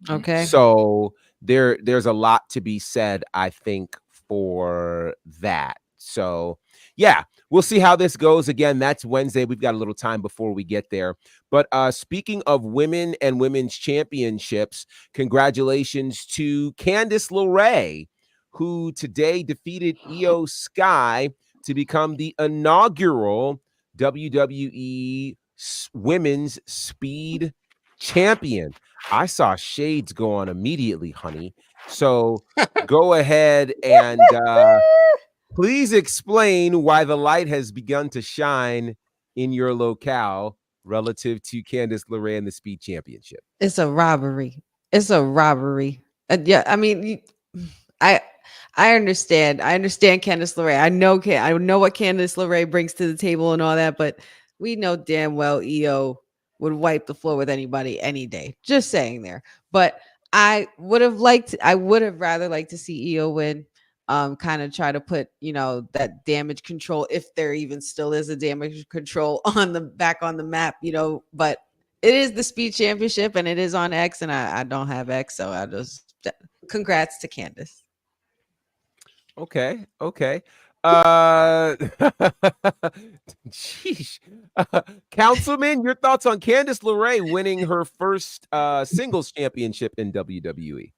Speaker 8: Okay.
Speaker 1: So there's a lot to be said, I think, for that. So yeah, we'll see how this goes. Again, that's Wednesday. We've got a little time before we get there. But speaking of women and women's championships, congratulations to Candice LeRae, who today defeated Io Sky to become the inaugural WWE Women's Speed Champion. I saw shades go on immediately, honey. So go ahead and please explain why the light has begun to shine in your locale relative to Candice LeRae and the Speed Championship.
Speaker 8: It's a robbery. Yeah, I mean, I understand. I understand Candice LeRae. I know what Candice LeRae brings to the table and all that, but we know damn well Io would wipe the floor with anybody any day. Just saying there. But I would have rather liked to see Io win. Kind of try to put, that damage control, if there even still is a damage control on the map, but it is the Speed Championship and it is on X, and I don't have X, so I just congrats to Candice.
Speaker 1: Okay. Sheesh. Councilman, your thoughts on Candice LeRae winning her first singles championship in WWE?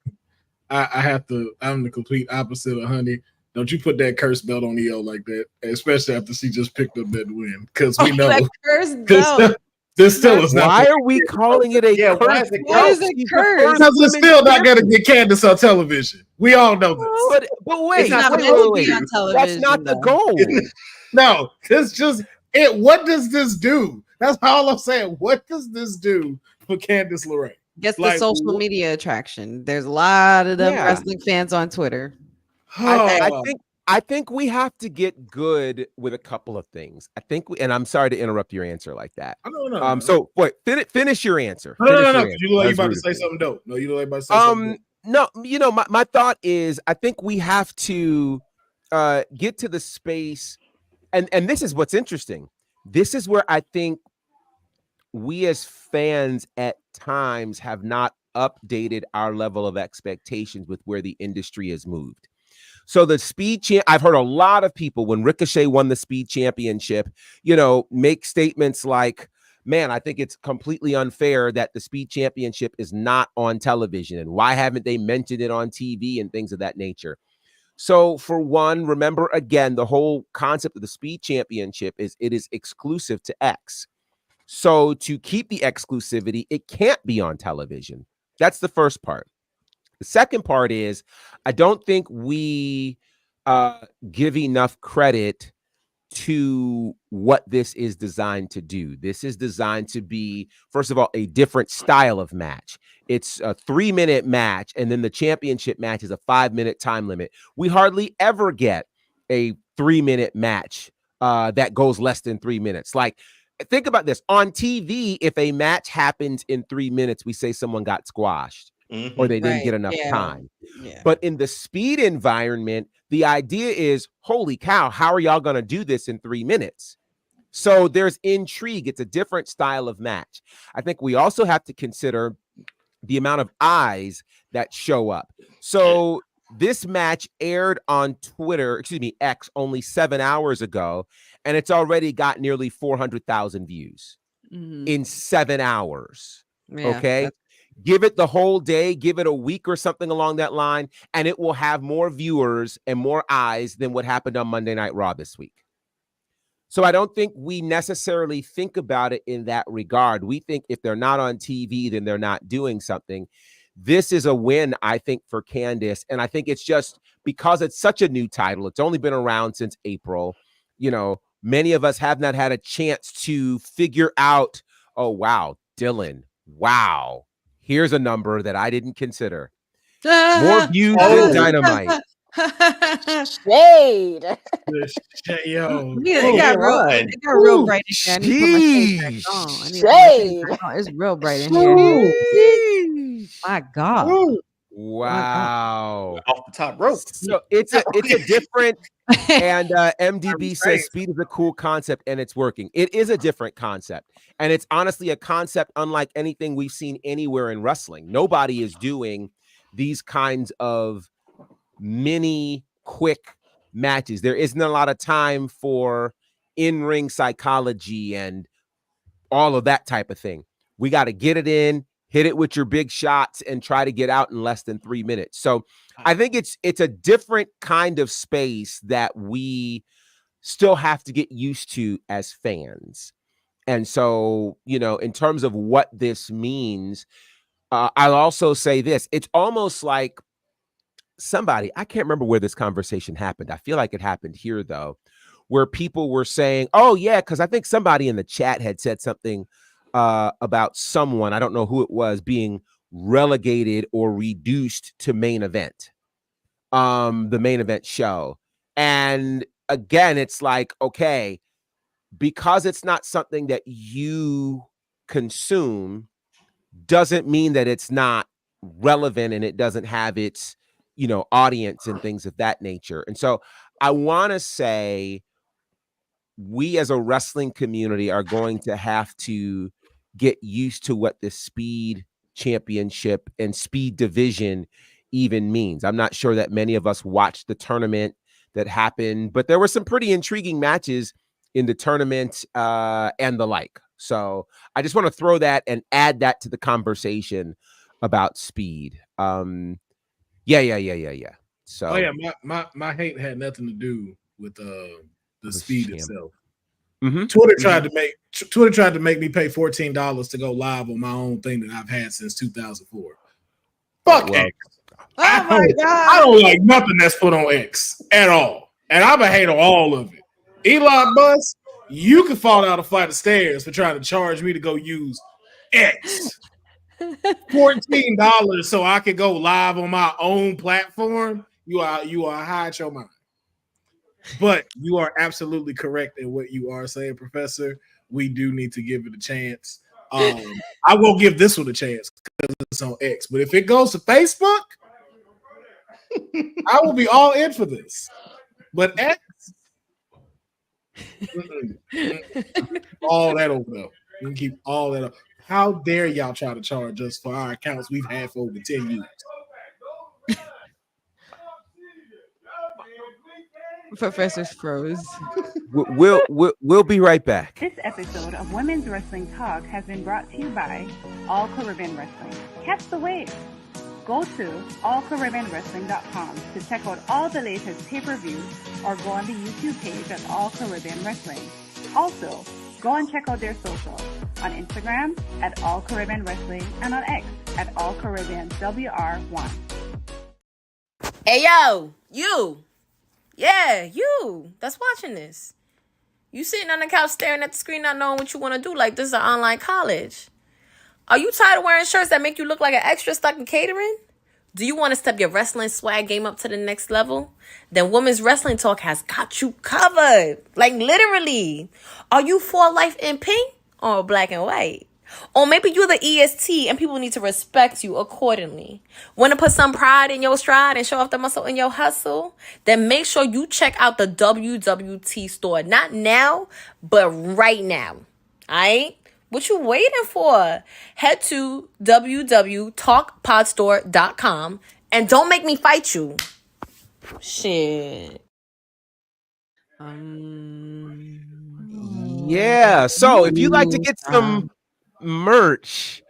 Speaker 7: I'm the complete opposite of Honey. Don't you put that curse belt on Io like that, especially after she just picked up that win, because we know
Speaker 8: that curse belt.
Speaker 7: This still is not.
Speaker 1: Why are we calling it a curse?
Speaker 8: Why is it curse?
Speaker 7: Because it's still not going to get Candice on television. We all know this.
Speaker 1: But wait,
Speaker 8: wait.
Speaker 1: That's not the goal.
Speaker 7: No, it's just it. What does this do? That's all I'm saying. What does this do for Candice LeRae?
Speaker 8: Gets the social media attraction. There's a lot of them wrestling fans on Twitter.
Speaker 1: I think we have to get good with a couple of things. And I'm sorry to interrupt your answer like that.
Speaker 7: No.
Speaker 1: So wait, finish your answer.
Speaker 7: No. You look like you about to say something dope. No, you look like about to say something dope.
Speaker 1: No, my thought is I think we have to get to the space, and this is what's interesting. This is where I think we as fans at times have not updated our level of expectations with where the industry has moved. So the speed champ, I've heard a lot of people when Ricochet won the speed championship, make statements like, man, I think it's completely unfair that the speed championship is not on television. And why haven't they mentioned it on TV and things of that nature? So for one, remember again, the whole concept of the speed championship is it is exclusive to X. So to keep the exclusivity, it can't be on television. That's the first part. The second part is I don't think we give enough credit to what this is designed to do. This is designed to be, first of all, a different style of match. It's a 3-minute match, and then the championship match is a 5-minute time limit. We hardly ever get a 3-minute match that goes less than 3 minutes. Like, think about this. On TV, if a match happens in 3 minutes, we say someone got squashed. Or they didn't get enough time. Yeah. But in the speed environment, the idea is, holy cow, how are y'all going to do this in 3 minutes? So there's intrigue. It's a different style of match. I think we also have to consider the amount of eyes that show up. So this match aired on X, only 7 hours ago, and it's already got nearly 400,000 views in 7 hours. Yeah, okay. Give it the whole day, give it a week or something along that line, and it will have more viewers and more eyes than what happened on Monday Night Raw this week. So I don't think we necessarily think about it in that regard. We think if they're not on TV, then they're not doing something. This is a win, I think, for Candice. And I think it's just because it's such a new title. It's only been around since April. Many of us have not had a chance to figure out, oh, wow, Dylan, wow. Here's a number that I didn't consider. More views than Dynamite.
Speaker 6: Shade.
Speaker 7: Yo.
Speaker 8: It got real bright in here. Shade. It's real bright in here. My God.
Speaker 1: Wow.
Speaker 5: Off the top rope.
Speaker 1: So it's a different, and MDB says speed is a cool concept and it's working. It is a different concept. And it's honestly a concept unlike anything we've seen anywhere in wrestling. Nobody is doing these kinds of mini quick matches. There isn't a lot of time for in-ring psychology and all of that type of thing. We got to get it in, hit it with your big shots, and try to get out in less than 3 minutes. So I think it's a different kind of space that we still have to get used to as fans. And so, in terms of what this means, I'll also say this. It's almost like I can't remember where this conversation happened. I feel like it happened here, though, where people were saying, oh, yeah, because I think somebody in the chat had said something about someone, I don't know who it was, being relegated or reduced to main event, the main event show. And again, it's like, okay, because it's not something that you consume doesn't mean that it's not relevant and it doesn't have its, audience and things of that nature. And so I want to say we as a wrestling community are going to have to get used to what the speed championship and speed division even means. I'm not sure that many of us watched the tournament that happened, but there were some pretty intriguing matches in the tournament and the like. So I just want to throw that and add that to the conversation about speed. Yeah. So
Speaker 7: my hate had nothing to do with the speed itself.
Speaker 1: Mm-hmm.
Speaker 7: Twitter tried to make me pay $14 to go live on my own thing that I've had since 2004. Fuck X.
Speaker 8: Oh my God.
Speaker 7: I don't like nothing that's put on X at all. And I'm a hate on all of it. Elon Musk, you can fall down a flight of stairs for trying to charge me to go use X. $14 so I could go live on my own platform. You are high at your mind. But you are absolutely correct in what you are saying, Professor. We do need to give it a chance. I will give this one a chance because it's on X. But if it goes to Facebook, I will be all in for this. But X, all that over there. You can keep all that up. How dare y'all try to charge us for our accounts we've had for over 10 years?
Speaker 8: Professor's froze.
Speaker 1: We'll be right back.
Speaker 10: This episode of Women's Wrestling Talk has been brought to you by All Caribbean Wrestling. Catch the wave. Go to allcaribbeanwrestling.com to check out all the latest pay-per-views or go on the YouTube page at All Caribbean Wrestling. Also, go and check out their socials on Instagram at All Caribbean Wrestling and on X at All Caribbean WR1.
Speaker 4: Hey, yo, you. Yeah, you that's watching this. You sitting on the couch staring at the screen not knowing what you want to do like this is an online college. Are you tired of wearing shirts that make you look like an extra stuck in catering? Do you want to step your wrestling swag game up to the next level? Then Women's Wrestling Talk has got you covered. Like literally. Are you for life in pink or black and white? Or maybe you're the EST and people need to respect you accordingly. Want to put some pride in your stride and show off the muscle in your hustle? Then make sure you check out the WWT store. Not now, but right now. Alright? What you waiting for? Head to www talkpodstore.com and don't make me fight you. Shit.
Speaker 1: Yeah. So if you'd like to get some merch,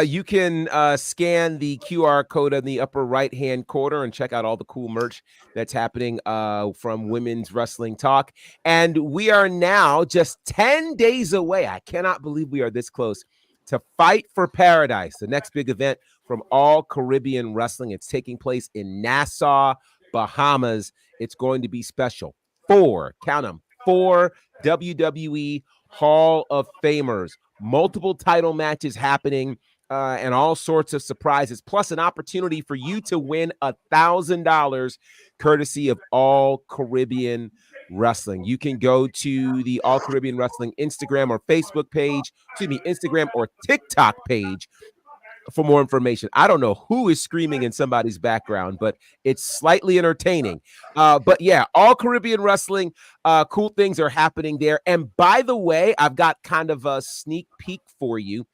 Speaker 1: you can scan the QR code in the upper right hand corner and check out all the cool merch that's happening from Women's Wrestling Talk. And we are now just 10 days away. I cannot believe we are this close to Fight for Paradise, the next big event from All Caribbean Wrestling. It's taking place in Nassau, Bahamas. It's going to be special. Count them, 4 WWE Hall of Famers, multiple title matches happening, and all sorts of surprises, plus an opportunity for you to win $1,000 courtesy of All Caribbean Wrestling. You can go to the All Caribbean Wrestling Instagram or Facebook page, Instagram or TikTok page for more information. I don't know who is screaming in somebody's background, but it's slightly entertaining. But yeah, All Caribbean Wrestling, cool things are happening there. And by the way, I've got kind of a sneak peek for you.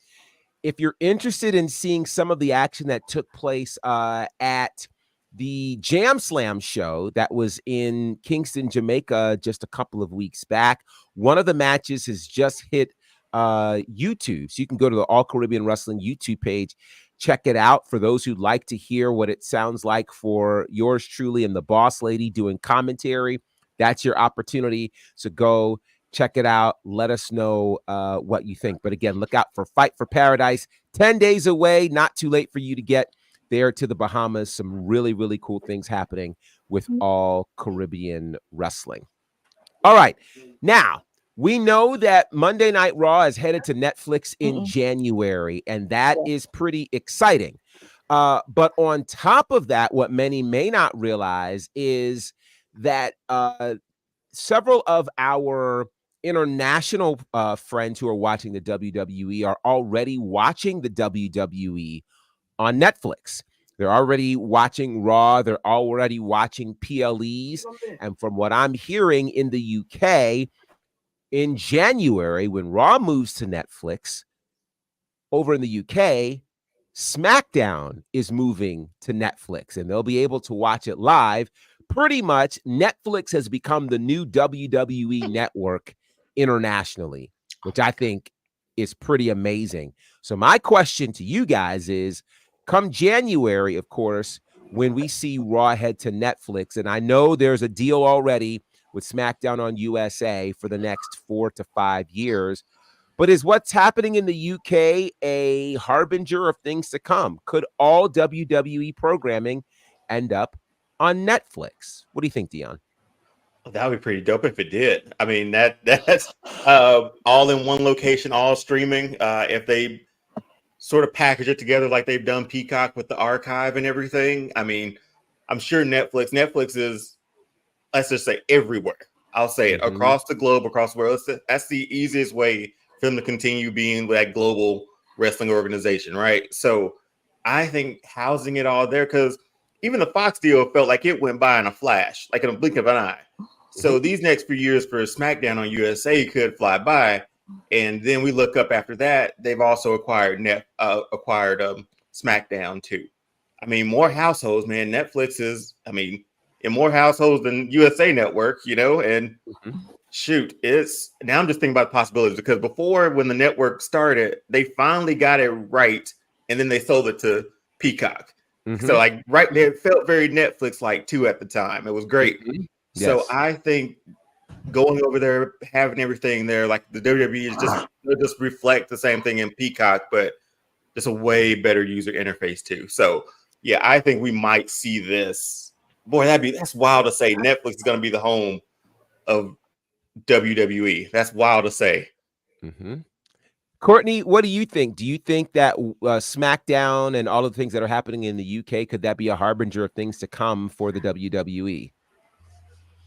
Speaker 1: If you're interested in seeing some of the action that took place at the Jam Slam show that was in Kingston, Jamaica, just a couple of weeks back, one of the matches has just hit YouTube. So you can go to the All Caribbean Wrestling YouTube page, check it out. For those who'd like to hear what it sounds like for yours truly and the boss lady doing commentary, that's your opportunity. So go check it out. Let us know what you think. But again, look out for Fight for Paradise. 10 days away, not too late for you to get there to the Bahamas. Some really, really cool things happening with All Caribbean Wrestling. All right. Now, we know that Monday Night Raw is headed to Netflix in January, and that is pretty exciting. But on top of that, what many may not realize is that several of our international friends who are watching the WWE are already watching the WWE on Netflix. They're already watching Raw. They're already watching PLEs. And from what I'm hearing in the UK, in January, when Raw moves to Netflix, over in the UK, SmackDown is moving to Netflix, and they'll be able to watch it live. Pretty much, Netflix has become the new WWE network internationally, which I think is pretty amazing. So my question to you guys is, come January, of course, when we see Raw head to Netflix, and I know there's a deal already with SmackDown on USA for the next 4 to 5 years, but is what's happening in the UK a harbinger of things to come? Could all WWE programming end up on Netflix? What do you think, Dion?
Speaker 5: That would be pretty dope if it did. I mean, that's all in one location, all streaming. If they sort of package it together like they've done Peacock with the archive and everything. I mean, I'm sure Netflix is, let's just say, everywhere. I'll say it across the globe, across the world. That's the easiest way for them to continue being that global wrestling organization, right? So I think housing it all there, because even the Fox deal felt like it went by in a flash, like in a blink of an eye. So these next few years for SmackDown on USA could fly by. And then we look up after that, they've also acquired SmackDown too. I mean, more households, man. Netflix is, I mean, in more households than USA Network, you know, and shoot, it's now I'm just thinking about possibilities because before when the network started, they finally got it right, and then they sold it to Peacock. So like right there, it felt very Netflix-like too at the time. It was great. So I think going over there, having everything there, like the WWE is just reflect the same thing in Peacock, but just a way better user interface too. So yeah, I think we might see this. Boy, that's wild to say. Netflix is going to be the home of WWE. That's wild to say.
Speaker 1: Courtney, what do you think? Do you think that SmackDown and all of the things that are happening in the UK, could that be a harbinger of things to come for the WWE?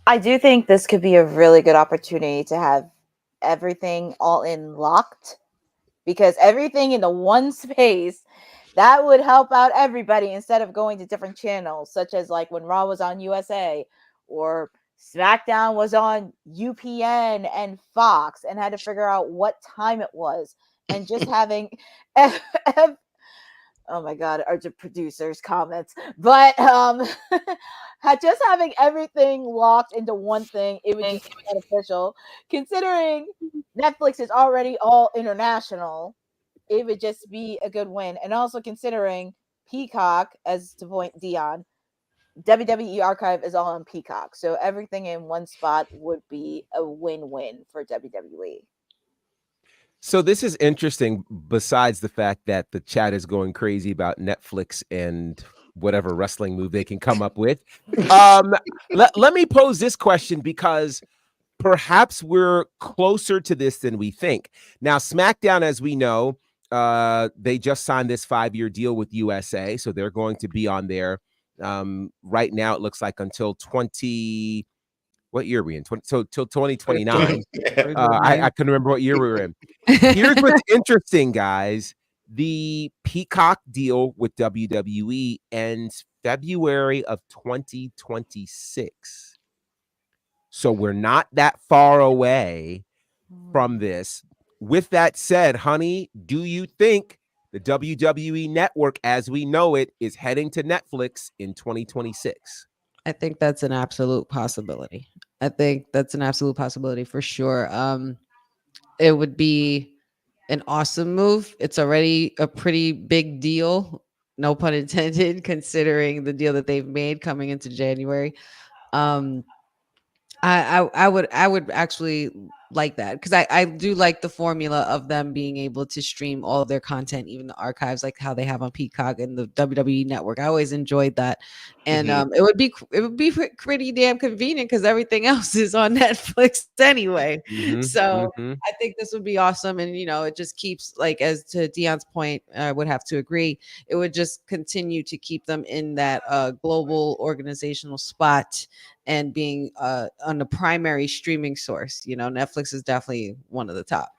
Speaker 6: I do think this could be a really good opportunity to have everything all in locked, because everything in the one space, that would help out everybody instead of going to different channels, such as like when Raw was on USA or SmackDown was on UPN and Fox and had to figure out what time it was, and just having oh my god, are the producers' comments, but just having everything locked into one thing, it would just be beneficial. Considering Netflix is already all international, it would just be a good win. And also considering Peacock, as to point Dion, WWE Archive is all on Peacock, so everything in one spot would be a win-win for WWE.
Speaker 1: So this is interesting, besides the fact that the chat is going crazy about Netflix and whatever wrestling move they can come up with. Let me pose this question, because perhaps we're closer to this than we think. Now, SmackDown, as we know, they just signed this 5-year deal with USA, so they're going to be on there. Right now, it looks like until what year are we in? Till 2029. I couldn't remember what year we were in. Here's what's interesting, guys. The Peacock deal with WWE ends February of 2026. So we're not that far away from this. With that said, honey, do you think the WWE network as we know it is heading to Netflix in 2026?
Speaker 8: I think that's an absolute possibility. I think that's an absolute possibility for sure. It would be an awesome move. It's already a pretty big deal, no pun intended, considering the deal that they've made coming into January. I would actually like that, because I do like the formula of them being able to stream all of their content, even the archives, like how they have on Peacock and the WWE network. I always enjoyed that, and it would be pretty damn convenient because everything else is on Netflix anyway. So I think this would be awesome, and it just keeps, like, as to Dion's point, I would have to agree, it would just continue to keep them in that global organizational spot and being on the primary streaming source. Netflix is definitely one of the top.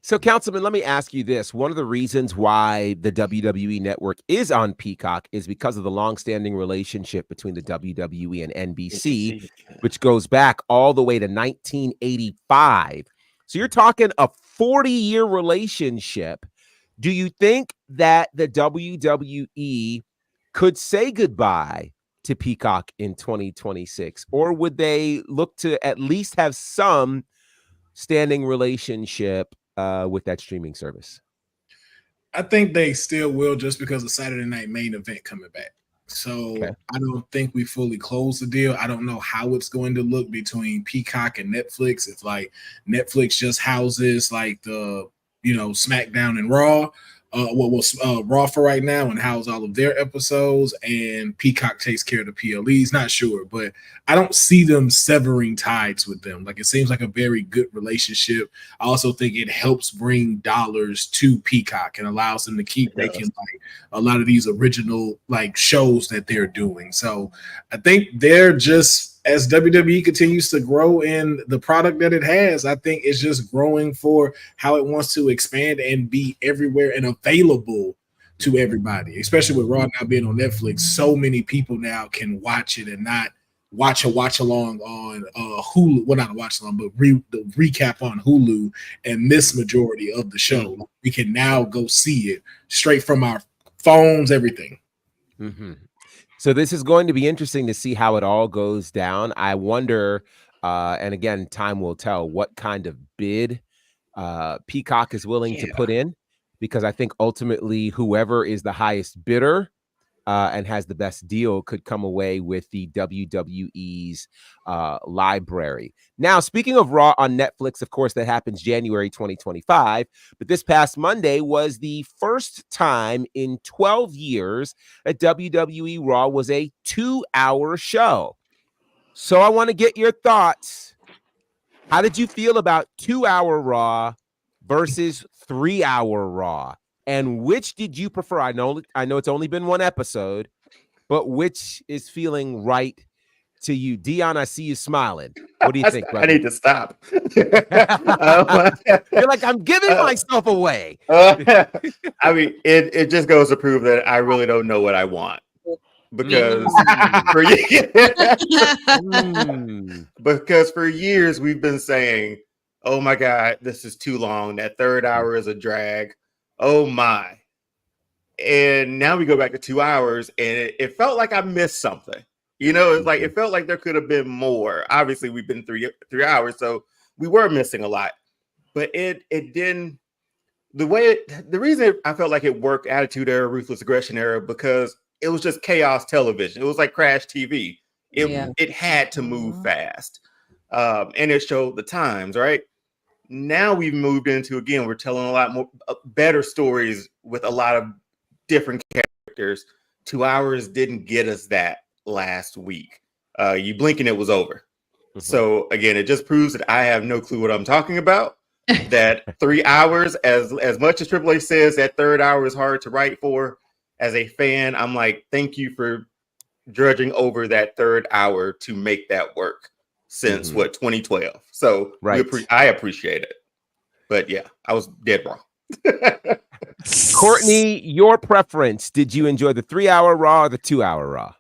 Speaker 1: So, Councilman, let me ask you this. One of the reasons why the WWE network is on Peacock is because of the longstanding relationship between the WWE and NBC, which goes back all the way to 1985. So you're talking a 40-year relationship. Do you think that the WWE could say goodbye to Peacock in 2026, or would they look to at least have some standing relationship with that streaming service?
Speaker 7: I think they still will, just because of Saturday Night Main Event coming back. So I don't think we fully closed the deal. I don't know how it's going to look between Peacock and Netflix. If like Netflix just houses like the SmackDown and Raw, Raw for right now, and house all of their episodes, and Peacock takes care of the PLEs. Not sure, but I don't see them severing ties with them. Like, it seems like a very good relationship. I also think it helps bring dollars to Peacock and allows them to keep making like a lot of these original like shows that they're doing. So I think they're just, as WWE continues to grow in the product that it has, I think it's just growing for how it wants to expand and be everywhere and available to everybody, especially with Raw now being on Netflix. So many people now can watch it and not watch along on Hulu. Well, not a watch along, but the recap on Hulu and miss majority of the show. We can now go see it straight from our phones, everything.
Speaker 1: Mm-hmm. So this is going to be interesting to see how it all goes down. I wonder, and again, time will tell what kind of bid Peacock is willing to put in, because I think ultimately whoever is the highest bidder and has the best deal could come away with the WWE's library. Now, speaking of Raw on Netflix, of course, that happens January 2025. But this past Monday was the first time in 12 years that WWE Raw was a 2-hour show. So I want to get your thoughts. How did you feel about 2-hour Raw versus 3-hour Raw? And which did you prefer? I know it's only been one episode, but which is feeling right to you? Dion, I see you smiling. What do you think, brother?
Speaker 5: I need to stop.
Speaker 1: You're like, I'm giving myself away.
Speaker 5: I mean, it just goes to prove that I really don't know what I want. Because for years we've been saying, oh my God, this is too long. That third hour is a drag. Oh my. And now we go back to 2 hours and it felt like I missed something. It's like it felt like there could have been more. Obviously, we've been three hours, so we were missing a lot. But it didn't. The reason I felt like it worked Attitude Era, Ruthless Aggression Era, because it was just chaos television. It was like Crash TV. It had to move fast, and it showed the times. Right now, we've moved into, again, we're telling a lot more better stories with a lot of different characters. 2 hours didn't get us that last week. You blink and it was over. So again, it just proves that I have no clue what I'm talking about. That 3 hours, as much as Triple H says that third hour is hard to write for, as a fan, I'm like, thank you for drudging over that third hour to make that work since 2012. So I appreciate it. But yeah, I was dead wrong.
Speaker 1: Courtney, your preference. Did you enjoy the 3-hour Raw or the 2-hour Raw?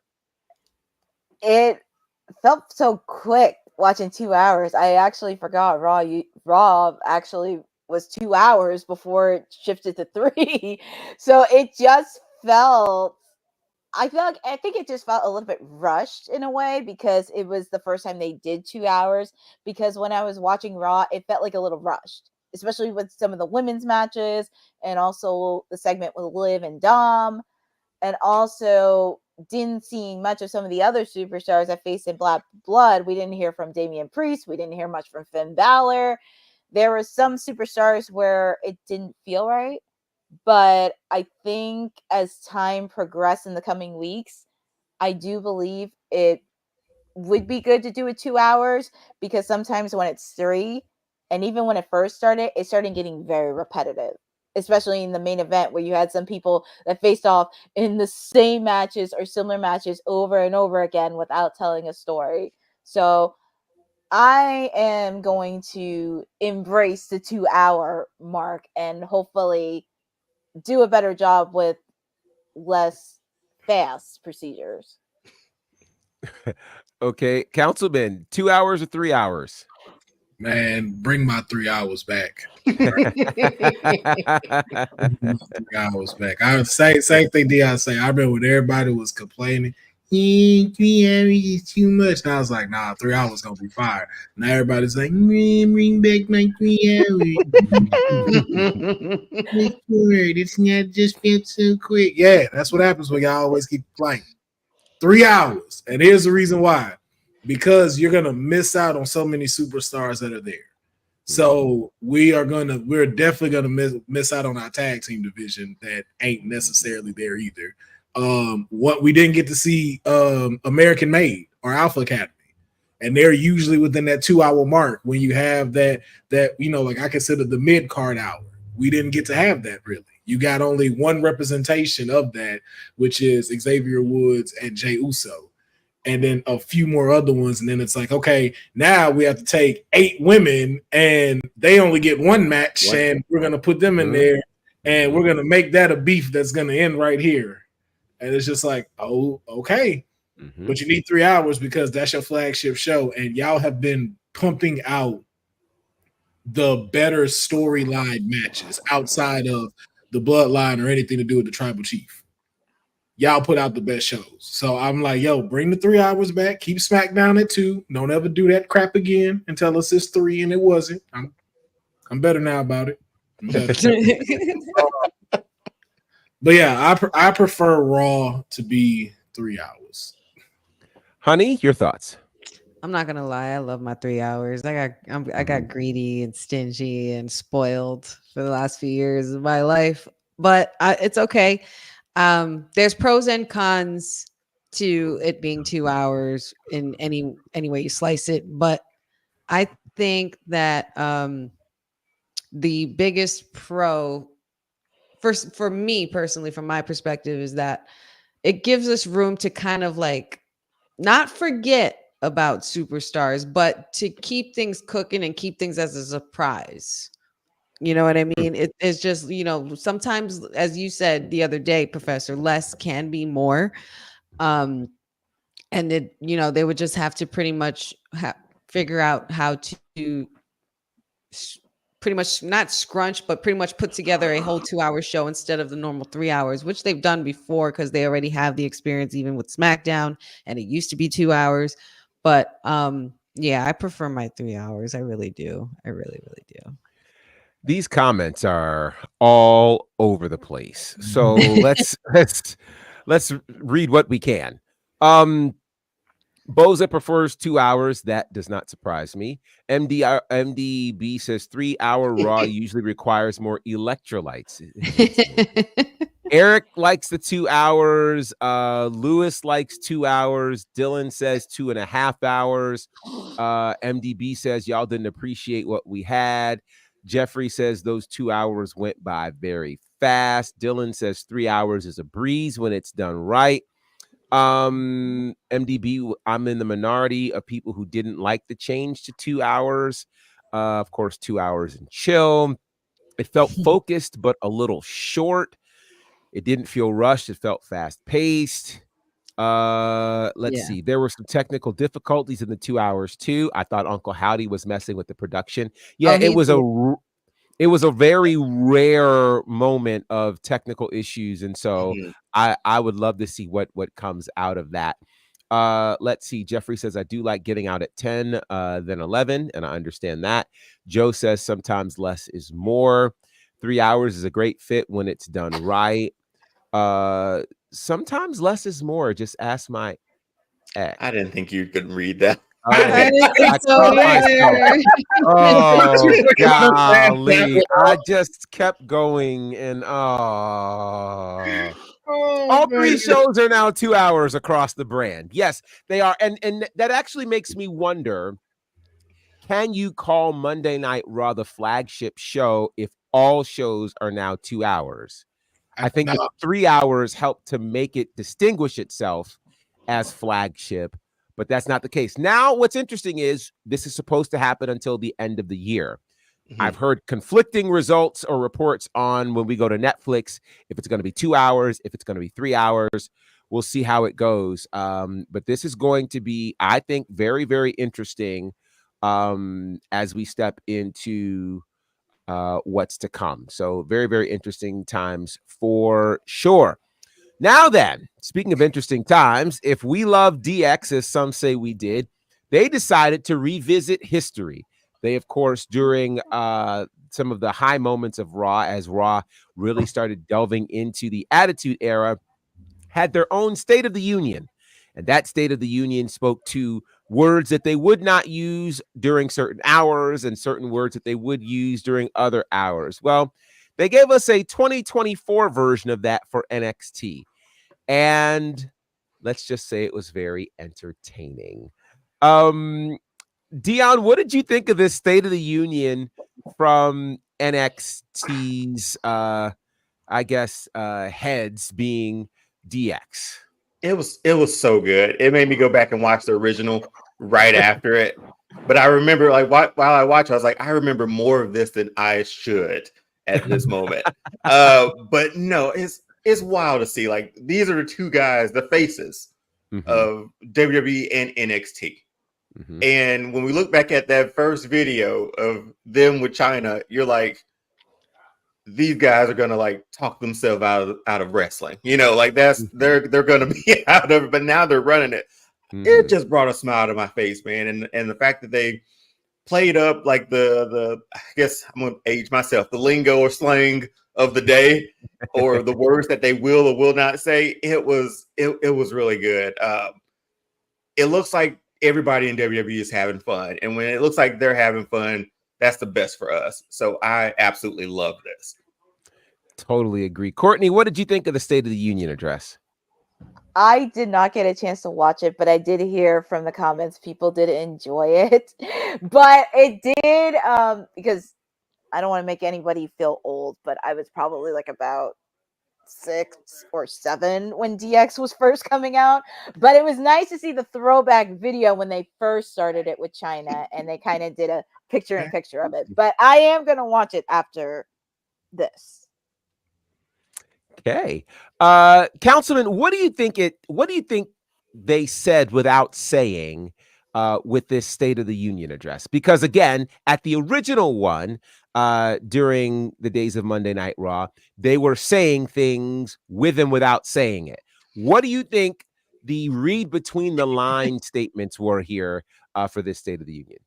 Speaker 6: It felt so quick watching 2 hours. I actually forgot Raw actually was 2 hours before it shifted to 3. So it just felt, I think it just felt a little bit rushed in a way, because it was the first time they did 2 hours. Because when I was watching Raw, it felt like a little rushed, especially with some of the women's matches and also the segment with Liv and Dom, and also didn't see much of some of the other superstars that faced in Black Blood. We didn't hear from Damian Priest. We didn't hear much from Finn Balor. There were some superstars where it didn't feel right. But I think as time progressed in the coming weeks, I do believe it would be good to do it 2 hours, because sometimes when it's 3, and even when it first started, it started getting very repetitive. Especially in the main event, where you had some people that faced off in the same matches or similar matches over and over again without telling a story. So I am going to embrace the 2 hour mark and hopefully do a better job with less fast procedures.
Speaker 1: Okay, Councilman, 2 hours or 3 hours?
Speaker 7: Man, bring my 3 hours back. 3 hours back. I would say same thing Dion say. I remember when everybody was complaining, 3 hours is too much. And I was like, nah, 3 hours gonna be fire. Now everybody's like, bring back my 3 hours. It's not just felt so quick. Yeah, that's what happens when y'all always keep playing. 3 hours. And here's the reason why. Because you're gonna miss out on so many superstars that are there. So we're definitely gonna miss out on our tag team division that ain't necessarily there either. What we didn't get to see American Made or Alpha Academy, and they're usually within that 2 hour mark when you have that like I consider the mid card hour. We didn't get to have that really. You got only one representation of that, which is Xavier Woods and Jey Uso. And then a few more other ones. And then it's like, okay, now we have to take 8 women and they only get one match. And we're going to put them in there and we're going to make that a beef that's going to end right here. And it's just like, oh, okay.
Speaker 1: Mhm.
Speaker 7: But you need 3 hours because that's your flagship show, and y'all have been pumping out the better storyline matches outside of the bloodline or anything to do with the tribal chief. Y'all put out the best shows. So I'm like, yo, bring the 3 hours back. Keep SmackDown at 2. Don't ever do that crap again and tell us it's 3 and it wasn't. I'm better now about it. I'm better. But yeah, I prefer Raw to be 3 hours.
Speaker 1: Honey, your thoughts?
Speaker 8: I'm not gonna lie, I love my 3 hours. I got greedy and stingy and spoiled for the last few years of my life, but it's okay. There's pros and cons to it being 2 hours in any way you slice it, but I think that the biggest pro for me personally, from my perspective, is that it gives us room to kind of like not forget about superstars, but to keep things cooking and keep things as a surprise. You know what I mean? It's just, sometimes, as you said the other day, Professor, less can be more. And they would just have to pretty much figure out how to pretty much not scrunch, but pretty much put together a whole 2-hour show instead of the normal 3 hours, which they've done before because they already have the experience even with SmackDown, and it used to be 2 hours. But yeah, I prefer my 3 hours. I really do. I really, really do.
Speaker 1: These comments are all over the place. So let's read what we can. Boza prefers 2 hours. That does not surprise me. MDB says 3 hour Raw usually requires more electrolytes. Eric likes the 2 hours. Lewis likes 2 hours. Dylan says 2.5 hours. MDB says y'all didn't appreciate what we had. Jeffrey says those 2 hours went by very fast. Dylan says 3 hours is a breeze when it's done right. MDB, I'm in the minority of people who didn't like the change to 2 hours. Of course, 2 hours and chill. It felt focused, but a little short. It didn't feel rushed. It felt fast paced. Let's see. There were some technical difficulties in the 2 hours too. I thought Uncle Howdy was messing with the production. Yeah, it was a very rare moment of technical issues, and so I would love to see what comes out of that. Let's see. Jeffrey says I do like getting out at 10 than 11, and I understand that. Joe says sometimes less is more. 3 hours is a great fit when it's done right. Sometimes less is more. Just ask my ex.
Speaker 5: I didn't think you could read that.
Speaker 8: I didn't think so either.
Speaker 1: Oh, golly. I just kept going, and all 3 shows are now 2 hours across the brand. Yes, they are. And that actually makes me wonder, can you call Monday Night Raw the flagship show if all shows are now 2 hours? I think the 3 hours help to make it distinguish itself as flagship, but that's not the case. Now, what's interesting is this is supposed to happen until the end of the year. I've heard conflicting results or reports on when we go to Netflix, if it's going to be 2 hours, if it's going to be 3 hours. We'll see how it goes. But this is going to be, I think, very, very interesting as we step into what's to come. So very, very interesting times for sure. Now then, speaking of interesting times, if we love DX, as some say we did, they decided to revisit history. They, of course, during some of the high moments of Raw, as Raw really started delving into the Attitude Era, had their own State of the Union. And that State of the Union spoke to words that they would not use during certain hours and certain words that they would use during other hours. Well, they gave us a 2024 version of that for NXT. And let's just say it was very entertaining. Dion, what did you think of this State of the Union from NXT's, heads being DX?
Speaker 5: It was so good. It made me go back and watch the original right after it. But I remember, like, while I watched, I was like, I remember more of this than I should at this moment. But no, it's wild to see. Like, these are the two guys, the faces of WWE and NXT. And when we look back at that first video of them with China, you're like, these guys are gonna like talk themselves out of wrestling. You know, like they're gonna be out of it, but now they're running it. It just brought a smile to my face, man. And the fact that they played up like the I guess I'm gonna age myself, the lingo or slang of the day, or the words that they will or will not say. It was really good. It looks like everybody in WWE is having fun, and when it looks like they're having fun, that's the best for us. So I absolutely love this.
Speaker 1: Totally agree. Courtney, what did you think of the State of the Union address?
Speaker 6: I did not get a chance to watch it, but I did hear from the comments people did enjoy it. But it did because I don't want to make anybody feel old, but I was probably like about 6 or 7 when DX was first coming out. But it was nice to see the throwback video when they first started it with China, and they kind of did a picture of it. But I am going to watch it after this.
Speaker 1: Okay. Councilman, what do you think they said without saying with this State of the Union address? Because again, at the original one, during the days of Monday Night Raw, they were saying things with and without saying it. What do you think the read between the line statements were here for this State of the Union?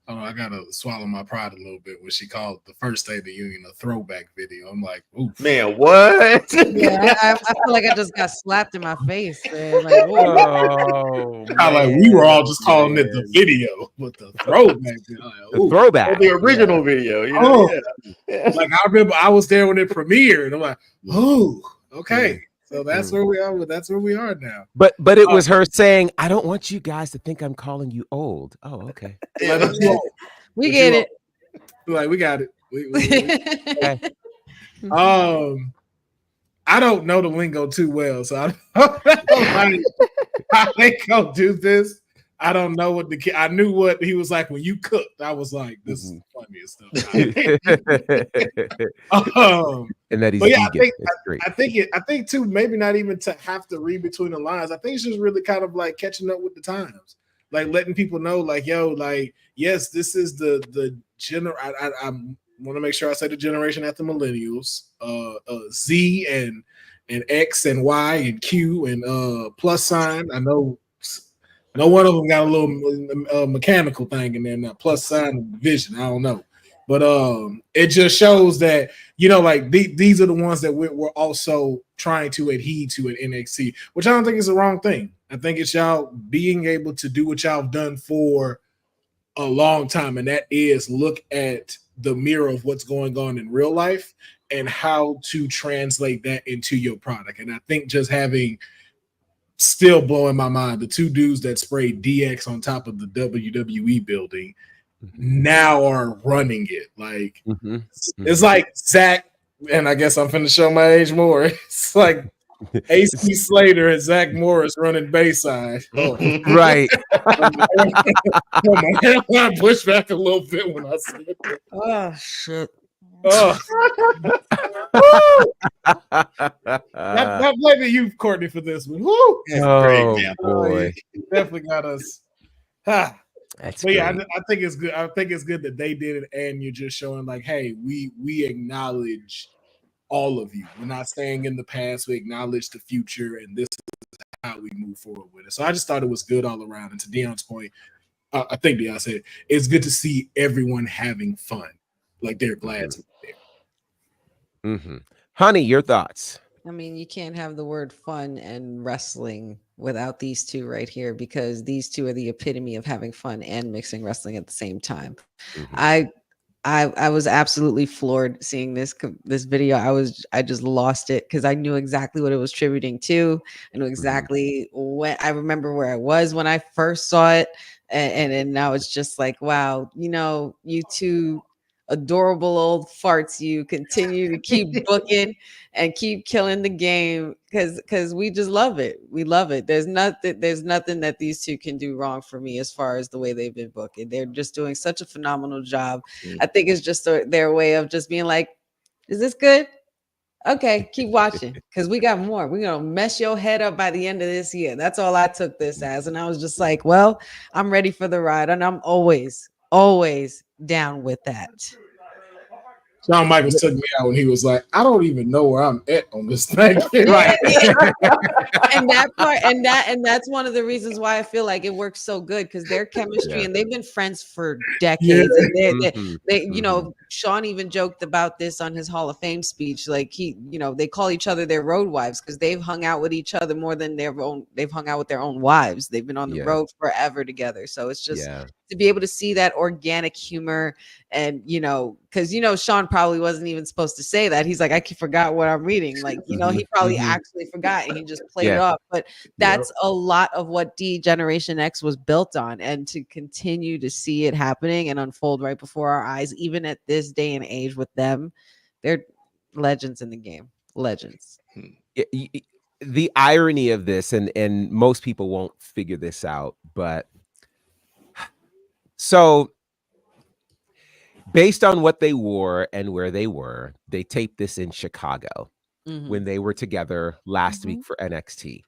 Speaker 7: Oh, I gotta swallow my pride a little bit when she called the first State of the Union a throwback video. I'm like, oof.
Speaker 5: Man, what?
Speaker 8: Yeah, I feel like I just got slapped in my face, man. Like,
Speaker 1: oh,
Speaker 7: like we were all just calling it the video, but the throwback video. Like,
Speaker 1: the throwback.
Speaker 5: The original video. You know?
Speaker 7: Like I remember I was there when it premiered. I'm like, oh, okay. So that's where we are. That's where we are now.
Speaker 1: But it was her saying, "I don't want you guys to think I'm calling you old." Oh, okay.
Speaker 8: We get it.
Speaker 7: Like we got it. I don't know the lingo too well, so I don't know how they go do this. I don't know what I knew what he was like when you cooked. I was like, this is the funniest stuff.
Speaker 1: And that he's
Speaker 7: vegan. I think too, maybe not even to have to read between the lines. I think it's just really kind of like catching up with the times, like letting people know, like, yo, like, yes, this is the I want to make sure I say the generation after millennials, Z and X and Y and Q and plus sign. I know. No one of them got a little mechanical thing in there now, plus sign vision. I don't know. But it just shows that, you know, like these are the ones that we're also trying to adhere to at NXT, which I don't think is the wrong thing. I think it's y'all being able to do what y'all have done for a long time, and that is look at the mirror of what's going on in real life and how to translate that into your product. And I think just having still blowing my mind, the 2 dudes that sprayed DX on top of the WWE building now are running it. Like it's like Zach, and I guess I'm finna show my age more. It's like AC Slater and Zach Morris running Bayside. Oh.
Speaker 1: Right.
Speaker 7: I pushed back a little bit when I said that.
Speaker 8: Oh shit.
Speaker 7: Oh. That blame to you, Courtney, for this one. Woo!
Speaker 1: Oh boy,
Speaker 7: definitely got us. But yeah, I think it's good. I think it's good that they did it, and you're just showing like, hey, we acknowledge all of you. We're not staying in the past. We acknowledge the future, and this is how we move forward with it. So I just thought it was good all around. And to Deion's point, I think Deion said it's good to see everyone having fun, like they're glad to be there.
Speaker 1: Honey, your thoughts?
Speaker 8: I mean, you can't have the word fun and wrestling without these two right here, because these two are the epitome of having fun and mixing wrestling at the same time. I was absolutely floored seeing this video. I just lost it because I knew exactly what it was tributing to. I knew exactly I remember where I was when I first saw it, and now it's just like, wow, you know, you two adorable old farts, you continue to keep booking and keep killing the game because we just love it. We love it. There's nothing that these two can do wrong for me as far as the way they've been booking. They're just doing such a phenomenal job. I think it's just their way of just being like, is this good? Okay, keep watching because we got more. We're gonna mess your head up by the end of this year. That's all I took this as. And I was just like, well, I'm ready for the ride. And I'm always down with that.
Speaker 7: Shawn Michaels took me out when he was like, I don't even know where I'm at on this thing. Like,
Speaker 8: and that part, and that's one of the reasons why I feel like it works so good because their chemistry and they've been friends for decades. And they you know, Shawn even joked about this on his Hall of Fame speech. Like they call each other their road wives because they've hung out with each other more than they've hung out with their own wives. They've been on the road forever together. So it's just to be able to see that organic humor and because Shawn probably wasn't even supposed to say that. He's like, I forgot what I'm reading. Like, he probably actually forgot and he just played it off. But that's a lot of what Generation X was built on. And to continue to see it happening and unfold right before our eyes, even at this day and age with them, they're legends in the game. Legends.
Speaker 1: The irony of this, and most people won't figure this out, but so based on what they wore and where they were, they taped this in Chicago when they were together last week for NXT.